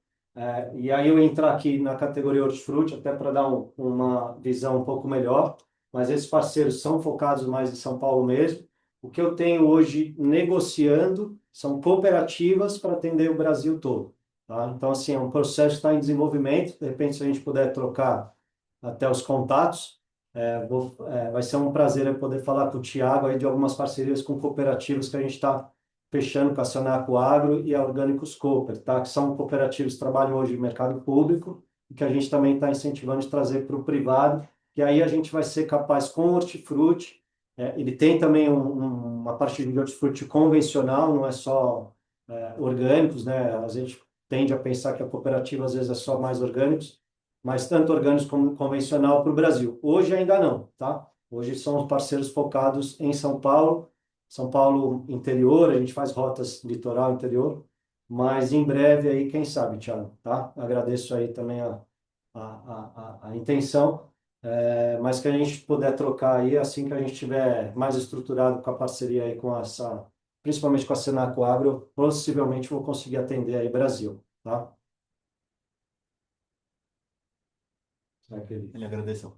E aí eu entrar aqui na categoria hortifruti até para dar uma visão um pouco melhor. Mas esses parceiros são focados mais em São Paulo mesmo. O que eu tenho hoje negociando são cooperativas para atender o Brasil todo, tá? Então, assim, é um processo que está em desenvolvimento. De repente, se a gente puder trocar até os contatos. Vai ser um prazer eu poder falar com o Thiago aí de algumas parcerias com cooperativas que a gente está fechando com a Senaco Agro e a Orgânicos Cooper, tá? Que são cooperativas que trabalham hoje no mercado público e que a gente também está incentivando de trazer para o privado, que aí a gente vai ser capaz com o hortifruti. Ele tem também uma parte de hortifruti convencional, não é só orgânicos, né? A gente tende a pensar que a cooperativa às vezes é só mais orgânicos, mas tanto orgânicos como convencional para o Brasil. Hoje ainda não, tá? Hoje são os parceiros focados em São Paulo interior, a gente faz rotas litoral interior, mas em breve aí, quem sabe, Thiago, tá? Agradeço aí também a intenção, mas que a gente puder trocar aí assim que a gente estiver mais estruturado com a parceria aí com principalmente com a Senaco Agro, possivelmente vou conseguir atender aí Brasil, tá? Ele agradeceu.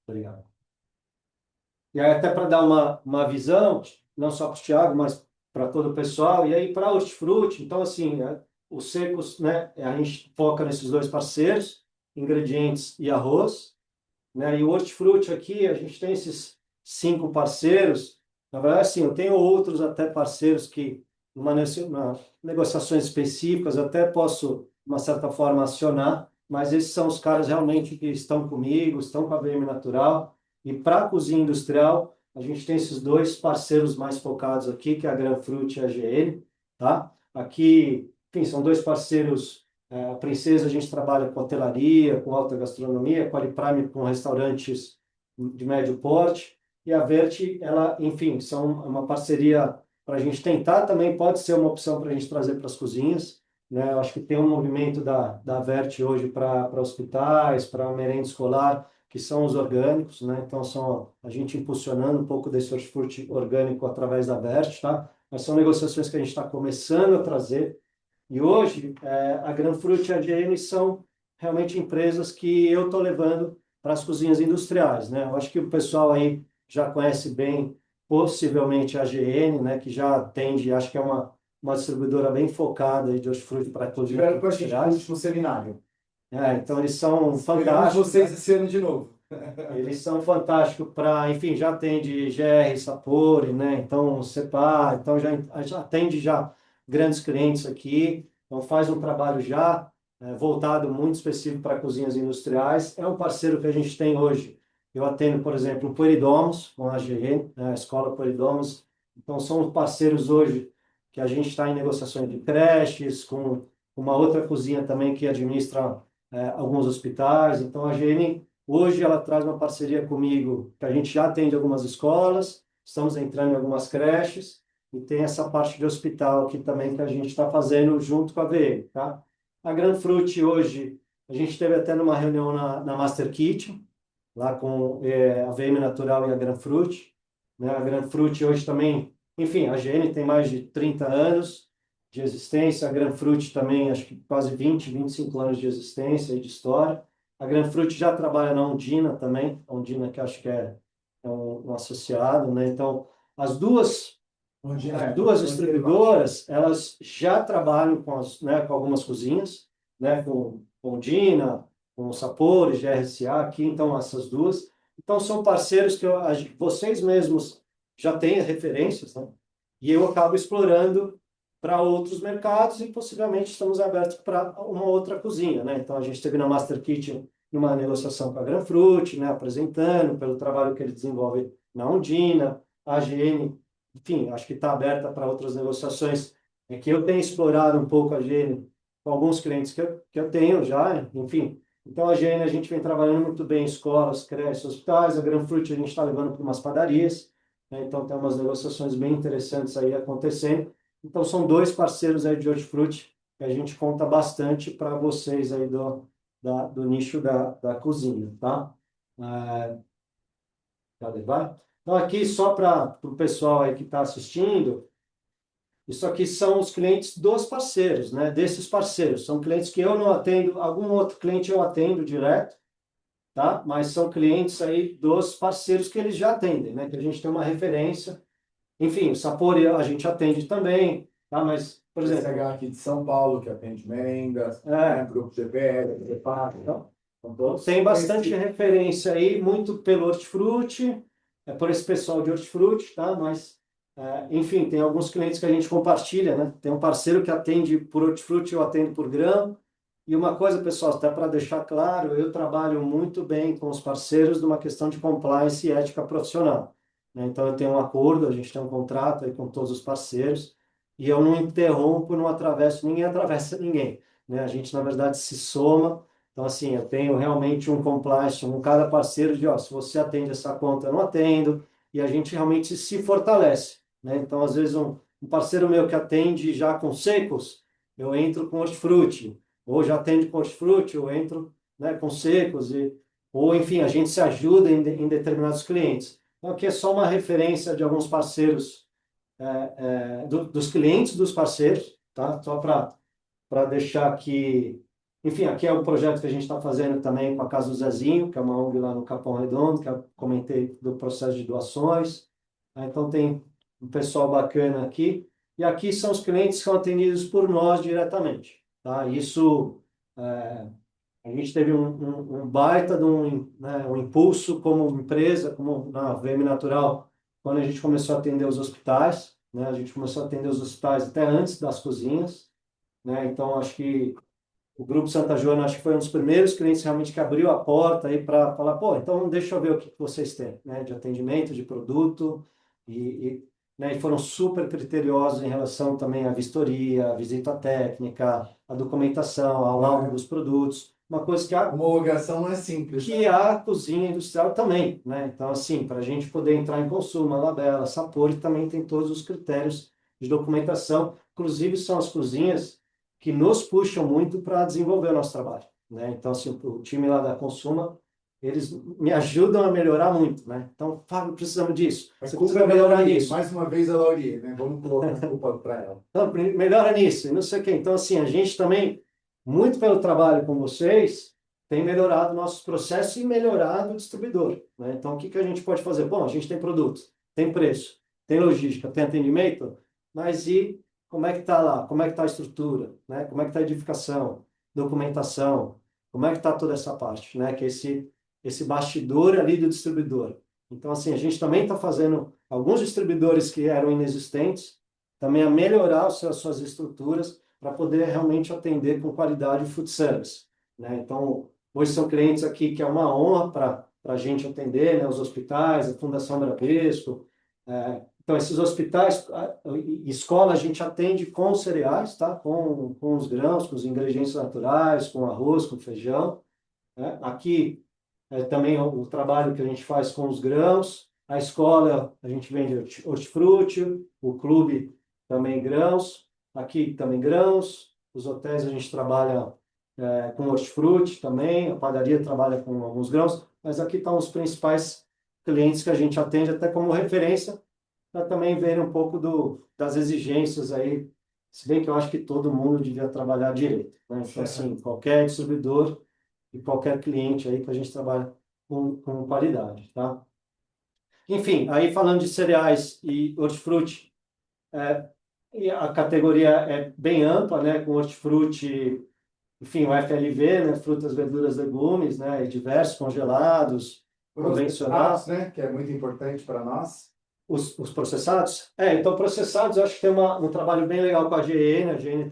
Obrigado. E aí, até para dar uma visão, não só para o Thiago, mas para todo o pessoal, e aí para hortifruti, então, assim, os secos, né, a gente foca nesses dois parceiros, ingredientes e arroz, né, e o hortifruti aqui, a gente tem esses 5 parceiros, na verdade, assim, eu tenho outros até parceiros que, numa negociações específicas, até posso, de uma certa forma, acionar, mas esses são os caras realmente que estão comigo, estão com a VM Natural. E para a cozinha industrial, a gente tem esses dois parceiros mais focados aqui, que é a Granfruit e a GN, tá? Aqui, enfim, são dois parceiros. A Princesa, a gente trabalha com hotelaria, com alta gastronomia, com a Aliprime, com restaurantes de médio porte. E a Verte, ela, enfim, são uma parceria para a gente tentar também, pode ser uma opção para a gente trazer para as cozinhas, né? Eu acho que tem um movimento da Verte hoje para hospitais, para merenda escolar, que são os orgânicos, né? Então, são a gente impulsionando um pouco desse hortifruti orgânico através da Verte, tá? Mas são negociações que a gente está começando a trazer. E hoje, a Granfruit e a GN são realmente empresas que eu estou levando para as cozinhas industriais, né? Eu acho que o pessoal aí já conhece bem, possivelmente, a GN, né? Que já atende, acho que é uma distribuidora bem focada aí de hortifruti para cozinhas Tiveram com a gente no industriais. último seminário. Então, eles são Esperamos fantásticos. vocês esse ano de novo. Eles são fantásticos para, enfim, já atende GR, Sapori, né? Então, CEPA, então já atende já grandes clientes aqui. Então, faz um trabalho já voltado muito específico para cozinhas industriais. É um parceiro que a gente tem hoje. Eu atendo, por exemplo, o Pueridomus, com a GE, né? A Escola Pueridomus. Então, são parceiros hoje que a gente está em negociações de creches, com uma outra cozinha também que administra alguns hospitais. Então, a GN hoje ela traz uma parceria comigo, que a gente já atende algumas escolas, estamos entrando em algumas creches, e tem essa parte de hospital aqui também que a gente está fazendo junto com a VM, tá? A Granfruit hoje, a gente teve até numa reunião na Master Kitchen, lá com a VM Natural e a Granfruit, né? A Granfruit hoje também, enfim, a GN tem mais de 30 anos de existência, a Granfruit também, acho que quase 25 anos de existência e de história. A Granfruit já trabalha na Ondina também, a Ondina que acho que é um associado, né? Então, as duas distribuidoras, elas já trabalham com algumas cozinhas, né? Com Ondina, com o Sapori, GRSA aqui, então essas duas. Então são parceiros que vocês mesmos já têm referências, né? E eu acabo explorando para outros mercados e possivelmente estamos abertos para uma outra cozinha, né? Então a gente teve na Master Kitchen uma negociação com a Granfruit, né? Apresentando pelo trabalho que ele desenvolve na Ondina, a AGN, enfim, acho que está aberta para outras negociações. É que eu tenho explorado um pouco a AGN com alguns clientes que eu tenho já, enfim. Então a AGN a gente vem trabalhando muito bem em escolas, creches, hospitais, a Granfruit a gente está levando para umas padarias, né? Então tem umas negociações bem interessantes aí acontecendo. Então, são dois parceiros aí de hortifruti que a gente conta bastante para vocês aí do nicho da cozinha, tá? Ah, cadê? Vai? Então, aqui, só para o pessoal aí que está assistindo, isso aqui são os clientes dos parceiros, né? Desses parceiros. São clientes que eu não atendo, algum outro cliente eu atendo direto, tá? Mas são clientes aí dos parceiros que eles já atendem, né? Que a gente tem uma referência. Enfim, o Sapori a gente atende também, tá? Mas, por exemplo, PCH aqui de São Paulo, que atende Mendas, É. né? Grupo GPL, GPAC, Então, são todos tem bastante conhecidos. referência aí, muito pelo hortifruti, por esse pessoal de hortifruti, tá? Mas, enfim, tem alguns clientes que a gente compartilha, né? Tem um parceiro que atende por hortifruti, eu atendo por grão. E uma coisa, pessoal, até para deixar claro, eu trabalho muito bem com os parceiros numa questão de compliance e ética profissional, né? Então, eu tenho um acordo, a gente tem um contrato aí com todos os parceiros, e eu não interrompo, não atravesso, ninguém atravessa ninguém, né? A gente, na verdade, se soma. Então, assim, eu tenho realmente um compliance com cada parceiro de, ó, se você atende essa conta, eu não atendo, e a gente realmente se fortalece, né? Então, às vezes, um parceiro meu que atende já com secos, eu entro com hortifruti, ou já atende com hortifruti, eu entro, né, com secos, ou, enfim, a gente se ajuda em determinados clientes. Então, aqui é só uma referência de alguns parceiros, dos clientes dos parceiros, tá? Só para deixar aqui. Enfim, aqui é um projeto que a gente está fazendo também com a Casa do Zezinho, que é uma ONG lá no Capão Redondo, que eu comentei do processo de doações. Então, tem um pessoal bacana aqui. E aqui são os clientes que são atendidos por nós diretamente, tá? Isso, a gente teve um baita de né, um impulso como empresa, como na VM Natural, quando a gente começou a atender os hospitais, né? A gente começou a atender os hospitais até antes das cozinhas, né? Então, acho que o Grupo Santa Joana, acho que foi um dos primeiros clientes realmente que abriu a porta aí para falar, pô, então deixa eu ver o que vocês têm, né, de atendimento, de produto, né, e foram super criteriosos em relação também à vistoria, à visita técnica, à documentação, ao laudo dos produtos, uma coisa que A homologação não é simples. que a cozinha industrial também, né? Então, assim, para a gente poder entrar em consumo, a Labela, Sapori também tem todos os critérios de documentação, inclusive são as cozinhas que nos puxam muito para desenvolver o nosso trabalho, né? Então, assim, o time lá da Consuma, eles me ajudam a melhorar muito, né? Então, Fábio, precisamos disso. A Você culpa precisa é da melhorar Laurier, nisso. mais uma vez a Laurier, né? Vamos colocar a culpa para ela. Então, melhora nisso, e não sei o quê. Então, assim, a gente também, muito pelo trabalho com vocês, tem melhorado nossos processos e melhorado o distribuidor, né? Então, o que que a gente pode fazer? Bom, a gente tem produtos, tem preço, tem logística, tem atendimento, mas e como é que está lá? Como é que está a estrutura, né? Como é que está a edificação, documentação? Como é que está toda essa parte, né? Que é esse bastidor ali do distribuidor. Então, assim, a gente também está fazendo alguns distribuidores que eram inexistentes, também a melhorar as suas estruturas para poder realmente atender com qualidade o food service, né? Então, hoje são clientes aqui que é uma honra para a gente atender, né? Os hospitais, a Fundação Bradesco. Então, esses hospitais, escola, a gente atende com os cereais, tá? Com os grãos, com os ingredientes naturais, com arroz, com feijão, né? Aqui, também o trabalho que a gente faz com os grãos. A escola, a gente vende hortifruti, o clube também grãos, aqui também grãos. Os hotéis a gente trabalha com hortifruti também, a padaria trabalha com alguns grãos, mas aqui estão os principais clientes que a gente atende até como referência, para também ver um pouco das exigências aí, se bem que eu acho que todo mundo devia trabalhar direito, né? Então, assim, qualquer distribuidor e qualquer cliente aí que a gente trabalha com qualidade, tá? Enfim, aí falando de cereais e hortifruti, e a categoria é bem ampla, né? Com hortifruti enfim, o FLV, né, frutas, verduras, legumes, né, e diversos congelados, convencionais. Processados, né? Que é muito importante para nós. Os processados? Então processados eu acho que tem um trabalho bem legal com a GN. A GN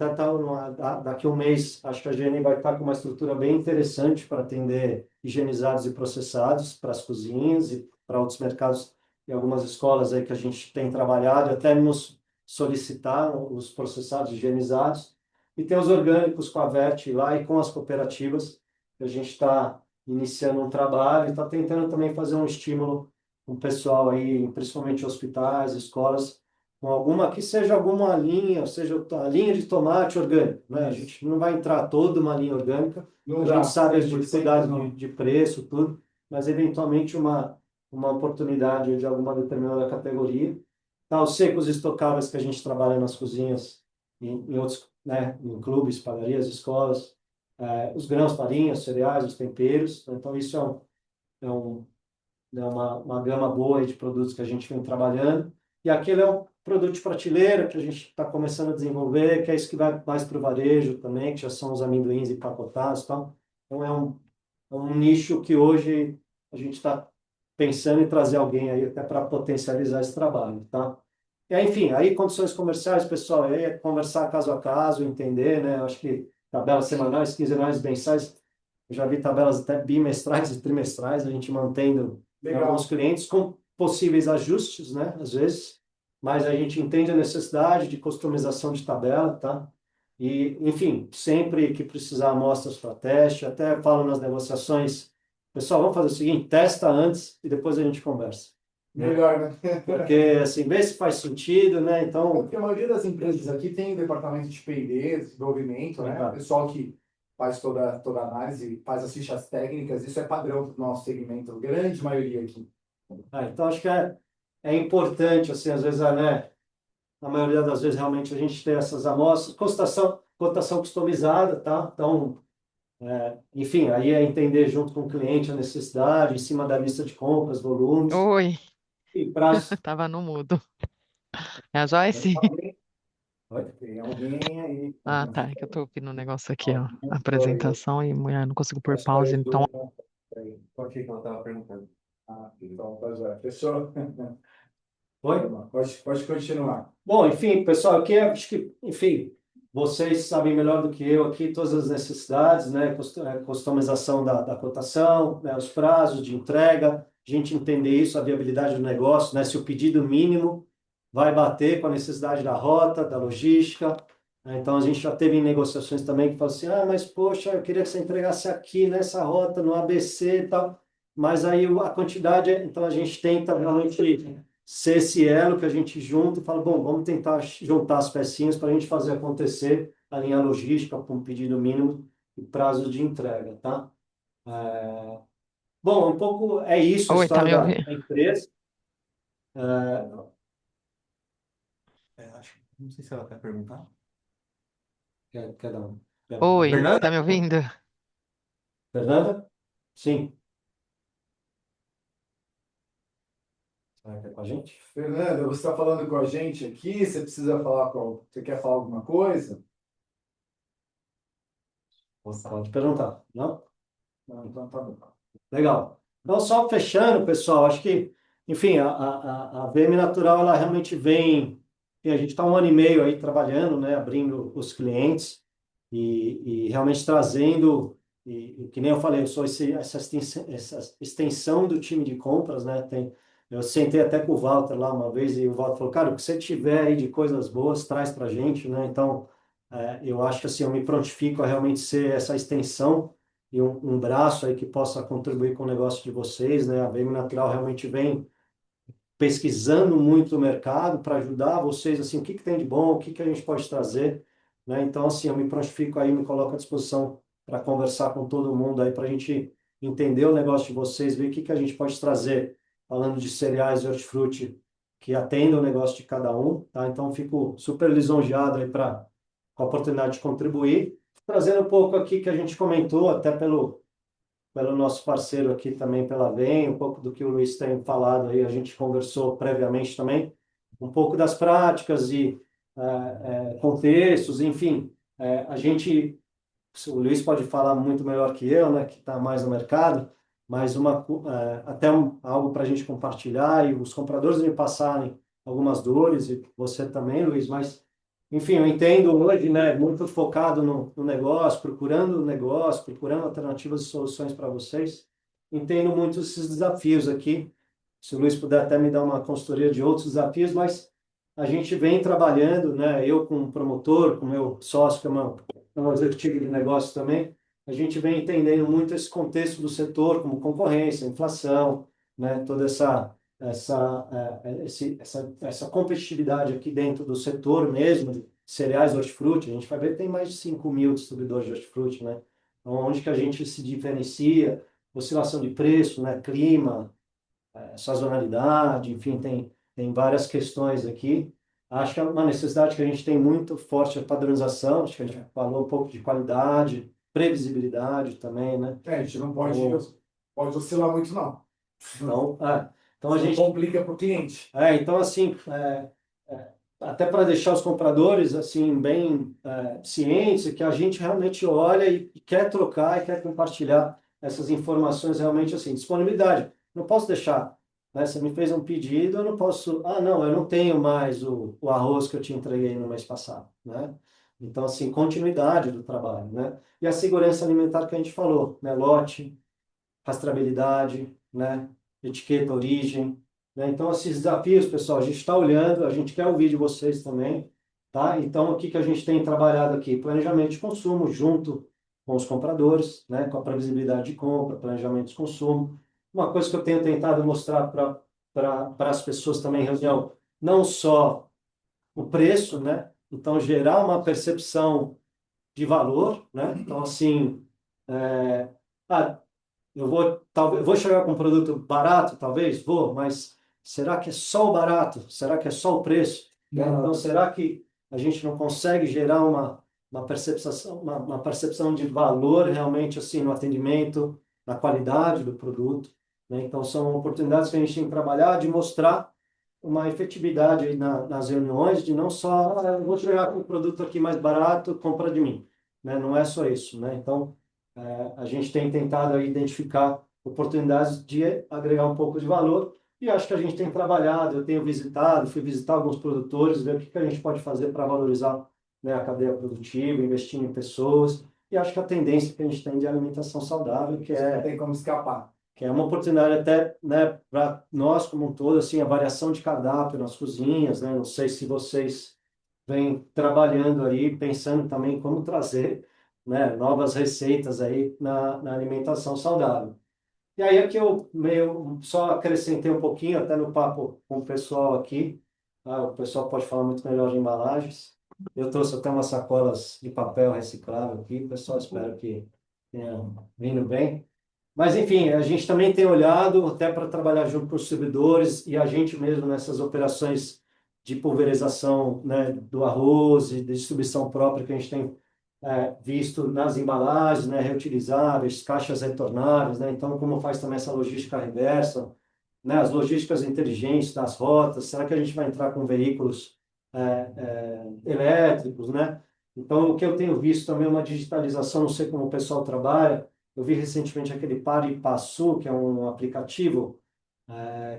daqui a um mês, acho que a GN vai estar com uma estrutura bem interessante para atender higienizados e processados para as cozinhas e para outros mercados e algumas escolas aí que a gente tem trabalhado, até nos solicitaram os processados higienizados. E tem os orgânicos com a Vert lá e com as cooperativas, que a gente está iniciando um trabalho e está tentando também fazer um estímulo com o pessoal aí, principalmente hospitais, escolas, com alguma que seja alguma linha, seja a linha de tomate orgânico, né? A gente não vai entrar toda uma linha orgânica, Não a dá gente sabe as 100%, dificuldades não. de preço, tudo, mas eventualmente uma oportunidade de alguma determinada categoria. Tá, os secos estocáveis que a gente trabalha nas cozinhas, em outros, né, em clubes, padarias, escolas, os grãos, farinhas, cereais, os temperos. Então, isso é um né, uma gama boa aí de produtos que a gente vem trabalhando. E aquele é um produto de prateleira que a gente está começando a desenvolver, que é isso que vai mais para o varejo também, que já são os amendoins empacotados e tal. Então, é um nicho que hoje a gente está pensando em trazer alguém aí até para potencializar esse trabalho, tá? E aí, enfim, aí condições comerciais, pessoal, aí é conversar caso a caso, entender, né? Eu acho que tabelas semanais, quinzenais, mensais, eu já vi tabelas até bimestrais e trimestrais, a gente mantendo Legal. alguns clientes com possíveis ajustes, né? Às vezes, mas a gente entende a necessidade de customização de tabela, tá? E, enfim, sempre que precisar amostras para teste, até falo nas negociações, pessoal, vamos fazer o seguinte, testa antes e depois a gente conversa. Melhor, né? Porque, assim, vê se faz sentido, né? Então, Porque a maioria das empresas aqui tem o departamento de P&D, desenvolvimento, né? Legal. O pessoal que faz toda a análise, faz as fichas técnicas, isso é padrão do nosso segmento, a grande maioria aqui. então acho que é importante, assim, às vezes, né? Na maioria das vezes, realmente, a gente tem essas amostras, cotação customizada, tá? Então, enfim, aí é entender junto com o cliente a necessidade, em cima da lista de compras, volumes Oi, e prazos. tava no mudo. É a Joyce? Tem alguém aí. Ah, tá. É que eu tô ouvindo um negócio aqui, ó. Alguém foi, Apresentação e mulher, não consigo pôr acho que foi pause, então. Edu, né? Por que ela estava perguntando? Ah, então, tá já. Fechou? Oi? Pode continuar. Bom, enfim, pessoal, aqui acho que, enfim, vocês sabem melhor do que eu aqui todas as necessidades, né? Customização da cotação, né? Os prazos de entrega, a gente entender isso, a viabilidade do negócio, né? Se o pedido mínimo vai bater com a necessidade da rota, da logística, né? Então, a gente já teve negociações também que falam assim, mas, poxa, eu queria que você entregasse aqui nessa rota, no ABC e tal, mas aí a quantidade, então a gente tenta realmente ser esse elo que a gente junta e fala, bom, vamos tentar juntar as pecinhas para a gente fazer acontecer a linha logística com pedido mínimo e prazo de entrega, tá? Bom, um pouco é isso, a Oi, tá história me ouvindo? da empresa. Não sei se ela quer perguntar. Quer dar um... Oi, Fernanda? tá me ouvindo? Fernanda? Sim. Será que é com a gente? Fernanda, você está falando com a gente aqui, você precisa falar com... Você quer falar alguma coisa? Pode perguntar, não? Não, então tá bom. Legal. Então, só fechando, pessoal, acho que, enfim, a VM Natural, ela realmente vem, enfim, a gente está 1 ano e meio aí trabalhando, né, abrindo os clientes e realmente trazendo, e que nem eu falei, eu sou essa extensão do time de compras, né, eu sentei até com o Walter lá uma vez e o Walter falou, cara, o que você tiver aí de coisas boas, traz para a gente, né, então, eu acho que assim, eu me prontifico a realmente ser essa extensão e um braço aí que possa contribuir com o negócio de vocês, né? A VM Natural realmente vem pesquisando muito o mercado para ajudar vocês, assim, o que tem de bom, o que a gente pode trazer, né? Então, assim, eu me prontifico aí, me coloco à disposição para conversar com todo mundo aí, para a gente entender o negócio de vocês, ver o que a gente pode trazer, falando de cereais e hortifruti, que atenda o negócio de cada um, tá? Então, fico super lisonjeado aí com a oportunidade de contribuir, trazendo um pouco aqui que a gente comentou, até pelo nosso parceiro aqui também, pela VEM, um pouco do que o Luiz tem falado aí, a gente conversou previamente também, um pouco das práticas e contextos, enfim, a gente o Luiz pode falar muito melhor que eu, né, que está mais no mercado, mas algo para a gente compartilhar e os compradores me passarem algumas dores, e você também, Luiz, mas, enfim, eu entendo hoje, né, muito focado no negócio, procurando alternativas e soluções para vocês. Entendo muito esses desafios aqui. Se o Luiz puder até me dar uma consultoria de outros desafios, mas a gente vem trabalhando, né, eu como promotor, com meu sócio, que é um executivo de negócio também, a gente vem entendendo muito esse contexto do setor, como concorrência, inflação, né, toda essa competitividade aqui dentro do setor mesmo, de cereais hortifruti. A gente vai ver que tem mais de 5 mil distribuidores de hortifruti, né? Então, onde que a gente se diferencia, oscilação de preço, né, clima, sazonalidade, enfim, tem várias questões aqui. Acho que é uma necessidade que a gente tem muito forte a padronização, acho que a gente falou um pouco de qualidade, previsibilidade também, né? A gente não pode oscilar muito, não. Então, então a Isso gente complica para o cliente. então assim, até para deixar os compradores assim bem cientes que a gente realmente olha e quer trocar e quer compartilhar essas informações realmente assim, disponibilidade. Não posso deixar, né? Você me fez um pedido, eu não posso, não, eu não tenho mais o arroz que eu te entreguei no mês passado, né? Então assim, continuidade do trabalho, né? E a segurança alimentar que a gente falou, né? Lote, rastreabilidade, né? Etiqueta, origem, né? Então, esses desafios, pessoal, a gente está olhando, a gente quer ouvir de vocês também, tá? Então, o que que a gente tem trabalhado aqui? Planejamento de consumo junto com os compradores, né? Com a previsibilidade de compra, planejamento de consumo. Uma coisa que eu tenho tentado mostrar para as pessoas também em reunião, não só o preço, né? Então, gerar uma percepção de valor, né? Então, assim, é, ah, talvez, vou chegar com um produto barato, talvez, mas será que é só o barato? Será que é só o preço? Não. Então, será que a gente não consegue gerar uma percepção de valor realmente assim no atendimento, na qualidade do produto, né? Então, são oportunidades que a gente tem que trabalhar de mostrar uma efetividade aí nas reuniões, de não só, eu vou chegar com um produto aqui mais barato, compra de mim, né? Não é só isso, né? Então, a gente tem tentado aí identificar oportunidades de agregar um pouco de valor e acho que a gente tem trabalhado, eu tenho visitado, fui visitar alguns produtores, ver o que a gente pode fazer para valorizar, né, a cadeia produtiva, investindo em pessoas e acho que a tendência que a gente tem de alimentação saudável, Não tem como escapar. que é uma oportunidade até, né, para nós como um todo, assim, a variação de cardápio nas cozinhas, né? Não sei se vocês vêm trabalhando aí, pensando também como trazer, né, novas receitas aí na alimentação saudável. E aí aqui eu meio só acrescentei um pouquinho até no papo com o pessoal aqui, tá? O pessoal pode falar muito melhor de embalagens. Eu trouxe até umas sacolas de papel reciclável aqui, o pessoal espero que tenha vindo bem. Mas, enfim, a gente também tem olhado até para trabalhar junto com os distribuidores e a gente mesmo nessas operações de pulverização, né, do arroz e de distribuição própria que a gente tem visto nas embalagens, né, reutilizáveis, caixas retornáveis, né? Então, como faz também essa logística reversa, né, as logísticas inteligentes das rotas, será que a gente vai entrar com veículos elétricos, né? Então, o que eu tenho visto também é uma digitalização, não sei como o pessoal trabalha, eu vi recentemente aquele Pari Passu, que é um aplicativo,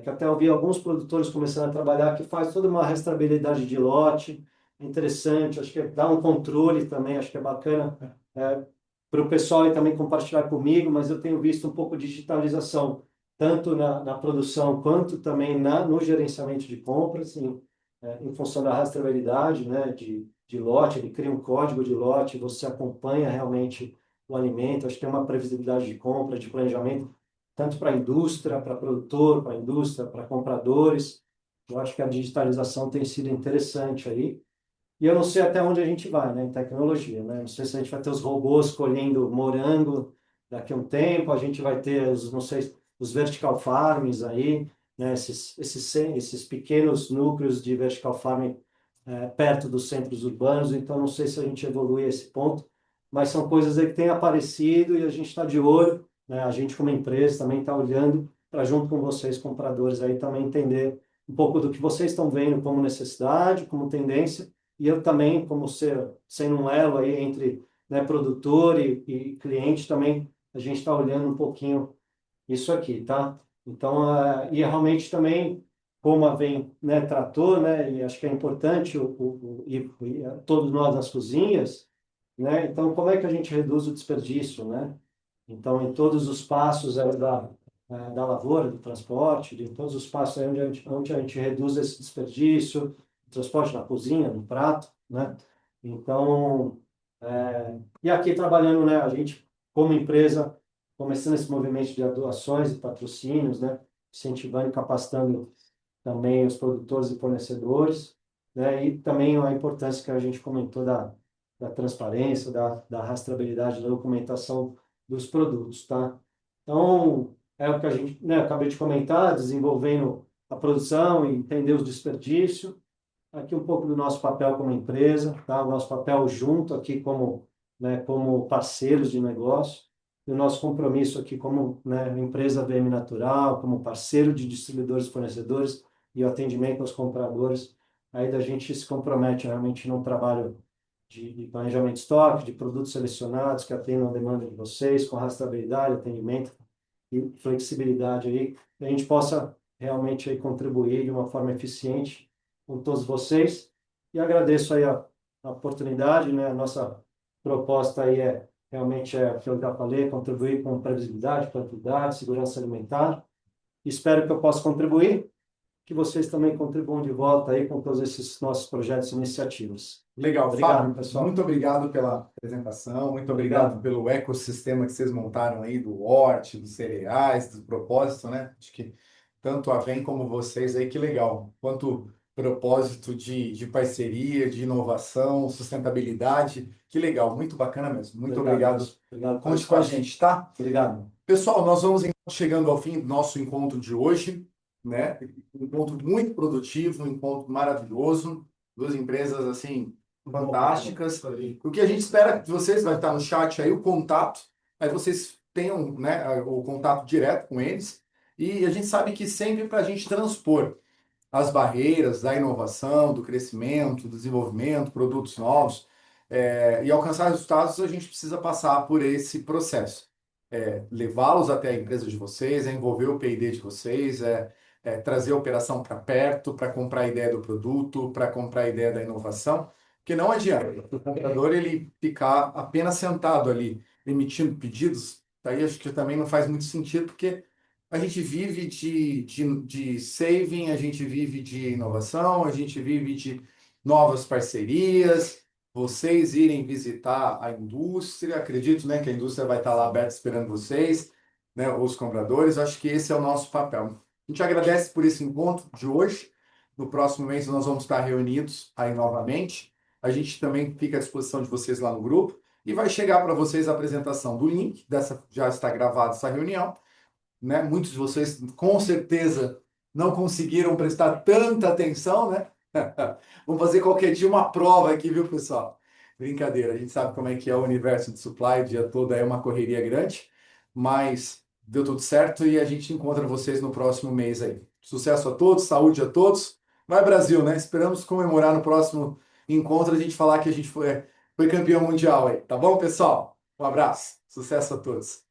que até eu vi alguns produtores começando a trabalhar, que faz toda uma rastreabilidade de lote, é interessante, acho que dá um controle também, acho que é bacana para o pessoal e também compartilhar comigo, mas eu tenho visto um pouco de digitalização, tanto na produção quanto também no gerenciamento de compras, em função da rastreabilidade, né, de lote, ele cria um código de lote, você acompanha realmente o alimento, acho que tem uma previsibilidade de compra, de planejamento, tanto para a indústria, para produtor, para a indústria, para compradores. Eu acho que a digitalização tem sido interessante aí. E eu não sei até onde a gente vai, né, em tecnologia, né? Não sei se a gente vai ter os robôs colhendo morango daqui a um tempo, a gente vai ter não sei, os vertical farms aí, né, esses pequenos núcleos de vertical farming perto dos centros urbanos, então não sei se a gente evolui a esse ponto, mas são coisas aí que têm aparecido e a gente está de olho, né? A gente como empresa também está olhando para junto com vocês, compradores, aí também entender um pouco do que vocês estão vendo como necessidade, como tendência, e eu também, como sendo um elo aí entre né, produtor e cliente também, a gente está olhando um pouquinho isso aqui, tá? Então, e realmente também, como a Vem, né, tratou, né, e acho que é importante todos nós nas cozinhas, né? Então, como é que a gente reduz o desperdício, né? Então, em todos os passos da lavoura, do transporte, de todos os passos aí onde a gente reduz esse desperdício, transporte na cozinha, no prato, né? Então, e aqui trabalhando, né, a gente, como empresa, começando esse movimento de doações e patrocínios, né, incentivando e capacitando também os produtores e fornecedores, né, e também a importância que a gente comentou da transparência, da rastreabilidade, da documentação dos produtos, tá? Então, é o que a gente, né, acabei de comentar, desenvolvendo a produção e entender os desperdícios. Aqui um pouco do nosso papel como empresa, tá? O nosso papel junto aqui como, né, como parceiros de negócio, e o nosso compromisso aqui como, né, empresa VM Natural, como parceiro de distribuidores e fornecedores e o atendimento aos compradores. Aí da gente se compromete realmente num trabalho de planejamento de estoque, de produtos selecionados que atendam a demanda de vocês, com rastreabilidade, atendimento e flexibilidade aí, que a gente possa realmente aí contribuir de uma forma eficiente com todos vocês. E agradeço aí a oportunidade, né? A nossa proposta aí realmente o que eu já falei, contribuir com previsibilidade, quantidade, segurança alimentar. Espero que eu possa contribuir, que vocês também contribuam de volta aí com todos esses nossos projetos e iniciativas. Legal, Obrigado, Fábio. pessoal. Muito obrigado pela apresentação, muito obrigado Obrigado. pelo ecossistema que vocês montaram aí do horti, dos cereais, do propósito, né? Acho que tanto a Vem como vocês aí, que legal. Quanto propósito de parceria, de inovação, sustentabilidade, que legal, muito bacana mesmo. Muito obrigado. Obrigado. Conte com a gente, tá? Obrigado. Pessoal, nós vamos então chegando ao fim do nosso encontro de hoje, né? Um encontro muito produtivo, um encontro maravilhoso, duas empresas assim fantásticas. O que a gente espera de vocês vai estar no chat aí o contato, aí vocês tenham, né, o contato direto com eles. E a gente sabe que sempre para a gente transpor as barreiras da inovação, do crescimento, do desenvolvimento, produtos novos, e alcançar resultados, a gente precisa passar por esse processo. Levá-los até a empresa de vocês, envolver o P&D de vocês, trazer a operação para perto, para comprar a ideia do produto, para comprar a ideia da inovação, porque não adianta o comprador ele ficar apenas sentado ali, emitindo pedidos, daí acho que também não faz muito sentido, porque a gente vive de saving, a gente vive de inovação, a gente vive de novas parcerias, vocês irem visitar a indústria, acredito, né, que a indústria vai estar lá aberta esperando vocês, né, os compradores, acho que esse é o nosso papel. A gente agradece por esse encontro de hoje, no próximo mês nós vamos estar reunidos aí novamente, a gente também fica à disposição de vocês lá no grupo, e vai chegar para vocês a apresentação do link, já está gravada essa reunião, né? Muitos de vocês com certeza não conseguiram prestar tanta atenção, né? Vamos fazer qualquer dia uma prova aqui, viu, pessoal? Brincadeira, a gente sabe como é que é o universo de supply, o dia todo é uma correria grande, mas deu tudo certo e a gente encontra vocês no próximo mês aí. Sucesso a todos, saúde a todos. Vai Brasil, né? Esperamos comemorar no próximo encontro, a gente falar que a gente foi campeão mundial aí, tá bom, pessoal? Um abraço, sucesso a todos.